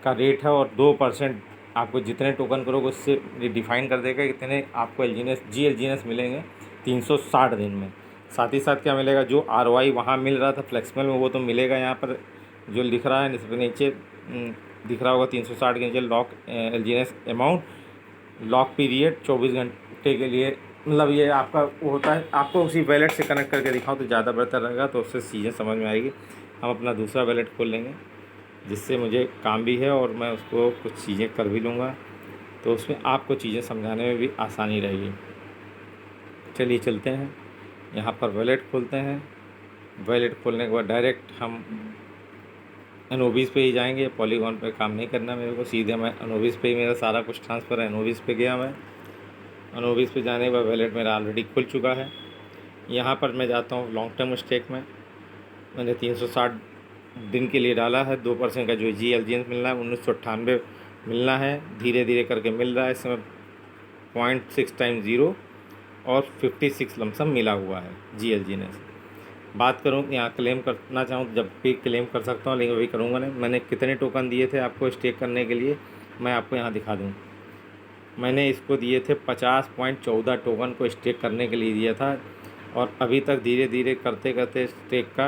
का रेट है, और 2% आपको जितने टोकन करोगे उससे डिफाइन कर देगा कितने आपको GLGNS मिलेंगे 360 दिन में। साथ ही साथ क्या मिलेगा, जो ROI वहाँ मिल रहा था फ्लेक्सिबल में वो तो मिलेगा, यहाँ पर जो लिख रहा है इसके नीचे दिख रहा होगा 360 के नीचे lock LGNS amount, lock period 24 घंटे के लिए, मतलब ये आपका वो होता है। आपको उसी वैलेट से कनेक्ट करके दिखाऊं तो ज़्यादा बेहतर रहेगा, तो उससे चीज़ें समझ में आएगी। हम अपना दूसरा वैलेट खोल लेंगे जिससे मुझे काम भी है और मैं उसको कुछ चीज़ें कर भी लूँगा, तो उसमें आपको चीज़ें समझाने में भी आसानी रहेगी। चलिए चलते हैं, यहाँ पर वैलेट खोलते हैं। वैलेट खोलने के बाद डायरेक्ट हम एनओबीज़ पे ही जाएंगे, पॉलीगॉन पे काम नहीं करना मेरे को, सीधे मैं एनओबीज़ पे ही मेरा सारा कुछ ट्रांसफ़र है। एनओबीज़ पे गया मैं, एनओबीज़ पे जाने के बाद वैलेट मेरा ऑलरेडी खुल चुका है। यहाँ पर मैं जाता हूँ लॉन्ग टर्म स्टेक में, मैंने 360 दिन के लिए डाला है। 2% का जो GLGNS मिलना है 1998 मिलना है, धीरे धीरे करके मिल रहा है। इस समय 0.6 टाइम 0 और 56 लमसम मिला हुआ है GLGNS। बात करूँ यहाँ क्लेम करना चाहूँ तो जब भी क्लेम कर सकता हूँ, लेकिन वही करूँगा नहीं। मैंने कितने टोकन दिए थे आपको स्टेक करने के लिए, मैं आपको यहाँ दिखा दूँ। मैंने इसको दिए थे 50.14 टोकन को स्टेक करने के लिए दिया था, और अभी तक धीरे धीरे करते करते स्टेक का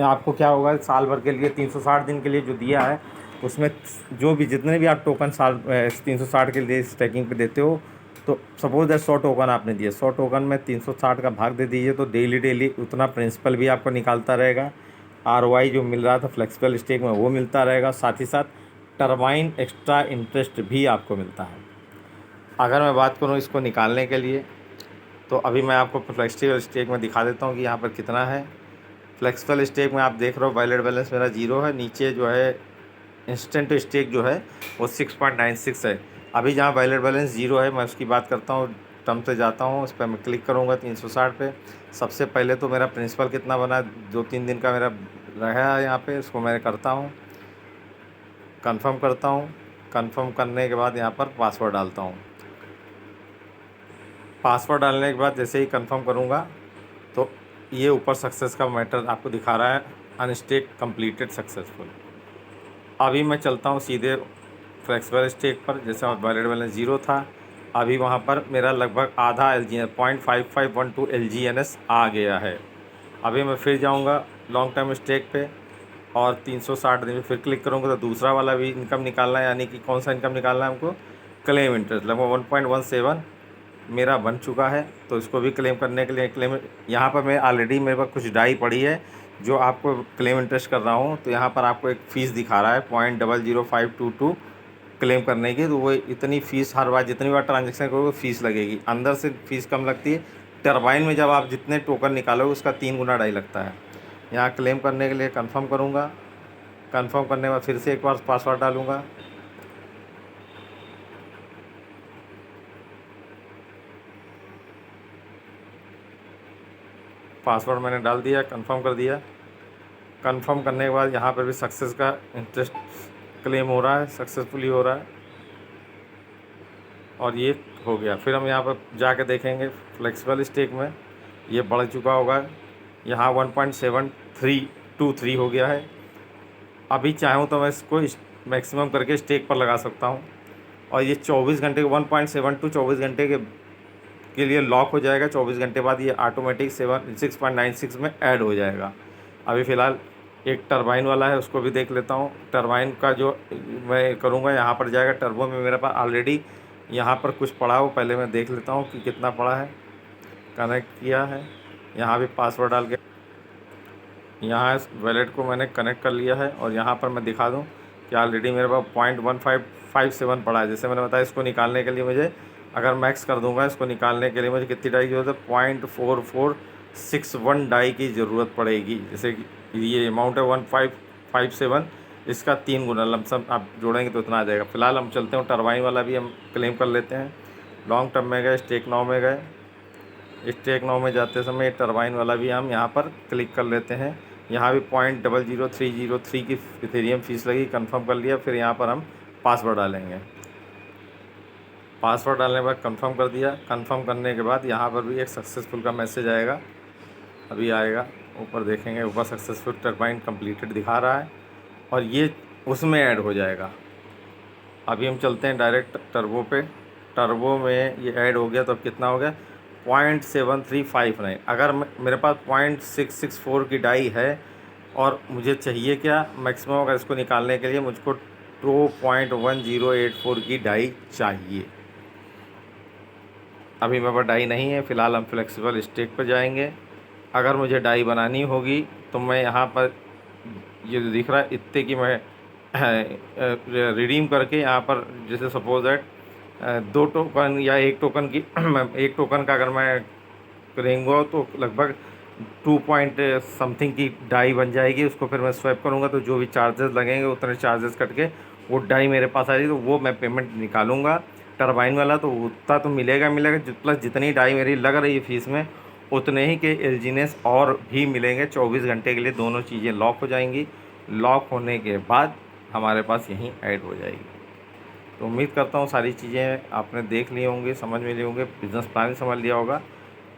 आपको क्या होगा, साल भर के लिए 360 दिन के लिए जो दिया है उसमें जो भी जितने भी आप टोकन 360 के लिए स्टेकिंग पे देते हो, तो सपोज दैट 100 टोकन आपने दिए, 100 टोकन में 360 का भाग दे दीजिए, तो डेली उतना प्रिंसिपल भी आपको निकालता रहेगा। ROI जो मिल रहा था फ्लेक्सिबल स्टेक में वो मिलता रहेगा, साथ ही साथ टर्बाइन एक्स्ट्रा इंटरेस्ट भी आपको मिलता है। अगर मैं बात करूँ इसको निकालने के लिए, तो अभी मैं आपको फ्लेक्सिबल स्टेक में दिखा देता हूँ कि यहाँ पर कितना है। फ्लेक्सिबल स्टेक में आप देख रहे हो वैलेट बैलेंस मेरा 0 है, नीचे जो है इंस्टेंट स्टेक जो है वो 6.96 है। अभी जहाँ वैलेट बैलेंस 0 है मैं उसकी बात करता हूँ, टर्म से जाता हूँ, उस पर मैं क्लिक करूँगा 360 पे। सबसे पहले तो मेरा प्रिंसिपल कितना बना, 2-3 दिन का मेरा रहा है यहाँ पे, उसको मैं करता हूँ, कंफर्म करता हूँ। कंफर्म करने के बाद यहाँ पर पासवर्ड डालता हूँ। पासवर्ड डालने के बाद जैसे ही कंफर्म करूँगा तो ये ऊपर सक्सेस का मैटर आपको दिखा रहा है, अनस्टेक कंप्लीटेड सक्सेसफुल। अभी मैं चलता हूँ सीधे फ्लेक्सिबल स्टेक पर, जैसे वैलेट बैलेंस 0 था, अभी वहाँ पर मेरा लगभग आधा LGNS 0.5512 LGNS आ गया है। अभी मैं फिर जाऊँगा लॉन्ग टर्म स्टेक पे और 360 दिन में फिर क्लिक करूँगा, तो दूसरा वाला भी इनकम निकालना है, यानी कि कौन सा इनकम निकालना है हमको, क्लेम इंटरेस्ट। लगभग 1.17 मेरा बन चुका है, तो इसको भी क्लेम करने के लिए क्लेम यहाँ पर मैं ऑलरेडी मेरे पास कुछ डाई पड़ी है जो आपको क्लेम इंटरेस्ट कर रहा हूँ। तो यहाँ पर आपको एक फ़ीस दिखा रहा है 0.00522 क्लेम करने की, तो वो इतनी फ़ीस हर बार जितनी बार ट्रांजेक्शन करोगे फ़ीस लगेगी। अंदर से फ़ीस कम लगती है, टरबाइन में जब आप जितने टोकन निकालोगे उसका 3 गुना डाई लगता है। यहाँ क्लेम करने के लिए कंफर्म करूँगा। कंफर्म करने के बाद फिर से एक बार पासवर्ड डालूँगा। पासवर्ड मैंने डाल दिया, कंफर्म कर दिया। कंफर्म करने के बाद यहाँ पर भी सक्सेस का इंटरेस्ट क्लेम हो रहा है, सक्सेसफुली हो रहा है और ये हो गया। फिर हम यहाँ पर जाके देखेंगे फ्लेक्सिबल स्टेक में ये बढ़ चुका होगा, यहाँ 1.723 हो गया है। अभी चाहूँ तो मैं इसको मैक्सिमम करके स्टेक पर लगा सकता हूँ और ये 24 घंटे 1.72 24 घंटे के लिए लॉक हो जाएगा। 24 घंटे बाद ये ऑटोमेटिक 6.96 में ऐड हो जाएगा। अभी फ़िलहाल एक टरबाइन वाला है, उसको भी देख लेता हूँ। टरबाइन का जो मैं करूँगा यहाँ पर जाएगा, टर्बो में मेरे पास ऑलरेडी यहाँ पर कुछ पड़ा हो, पहले मैं देख लेता हूँ कि कितना पड़ा है। कनेक्ट किया है, यहाँ भी पासवर्ड डाल के यहाँ इस वैलेट को मैंने कनेक्ट कर लिया है और यहाँ पर मैं दिखा दूँ कि ऑलरेडी मेरे पास 0.1557 पड़ा है। जैसे मैंने बताया, इसको निकालने के लिए मुझे, अगर मैक्स कर दूंगा इसको निकालने के लिए मुझे कितनी डाई की ज़रूरत है, 0.4461 डाई की ज़रूरत पड़ेगी। जैसे कि ये अमाउंट है 1557, इसका 3 गुना लमसम आप जोड़ेंगे तो इतना आ जाएगा। फ़िलहाल हम चलते हैं, टरबाइन वाला भी हम क्लेम कर लेते हैं। लॉन्ग टर्म में गए, स्टेक नाउ में गए, स्टेक नाउ में जाते समय टरबाइन वाला भी हम यहाँ पर क्लिक कर लेते हैं। यहाँ भी 0.00303 की इथेरियम फ़ीस लगी, कंफर्म कर लिया। फिर यहाँ पर हम पासवर्ड डालेंगे। पासवर्ड डालने के बाद कंफर्म कर दिया। कंफर्म करने के बाद यहाँ पर भी एक सक्सेसफुल का मैसेज आएगा, अभी आएगा। ऊपर देखेंगे, ऊपर सक्सेसफुल टरबाइन कंप्लीटेड दिखा रहा है और ये उसमें ऐड हो जाएगा। अभी हम चलते हैं डायरेक्ट टर्बो पे। टर्बो में ये ऐड हो गया तो अब कितना हो गया, 0.7359। अगर मेरे पास 0.664 की डाई है और मुझे चाहिए क्या मैक्सिमम, अगर इसको निकालने के लिए मुझको 2.1084 की डाई चाहिए। अभी मेरे पास डाई नहीं है। फ़िलहाल हम फ्लेक्सिबल स्टेक पर जाएंगे। अगर मुझे डाई बनानी होगी तो मैं यहाँ पर ये जो दिख रहा है इतने की मैं रिडीम करके यहाँ पर, जैसे सपोज दैट 2 टोकन या 1 टोकन की 1 टोकन का अगर मैं करेंगे तो लगभग 2 पॉइंट समथिंग की डाई बन जाएगी। उसको फिर मैं स्वैप करूँगा तो जो भी चार्जेस लगेंगे उतने चार्जेस कट के वो डाई मेरे पास आ जाएगी, तो वो मैं पेमेंट निकालूँगा टरबाइन वाला। तो उतना तो मिलेगा प्लस जितनी डाई मेरी लग रही है फीस में उतने ही के एलजीनेस और भी मिलेंगे। 24 घंटे के लिए दोनों चीज़ें लॉक हो जाएंगी। लॉक होने के बाद हमारे पास यहीं ऐड हो जाएगी। तो उम्मीद करता हूँ सारी चीज़ें आपने देख ली होंगी, समझ में लिए होंगे, बिज़नेस प्लान समझ लिया होगा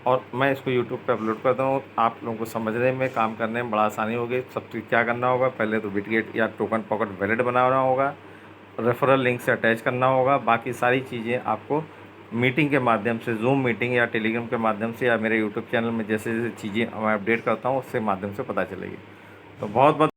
और मैं इसको यूट्यूब पे अपलोड करता हूँ। आप लोगों को समझने में, काम करने में बड़ा आसानी होगी। सब चीज़ क्या करना होगा, पहले तो बिटगेट या टोकन पॉकेट वैलेट बनाना होगा, रेफरल लिंक से अटैच करना होगा। बाकी सारी चीज़ें आपको मीटिंग के माध्यम से, जूम मीटिंग या टेलीग्राम के माध्यम से या मेरे यूट्यूब चैनल में जैसे जैसे चीज़ें मैं अपडेट करता हूँ उसके माध्यम से पता चलेगी। तो बहुत बहुत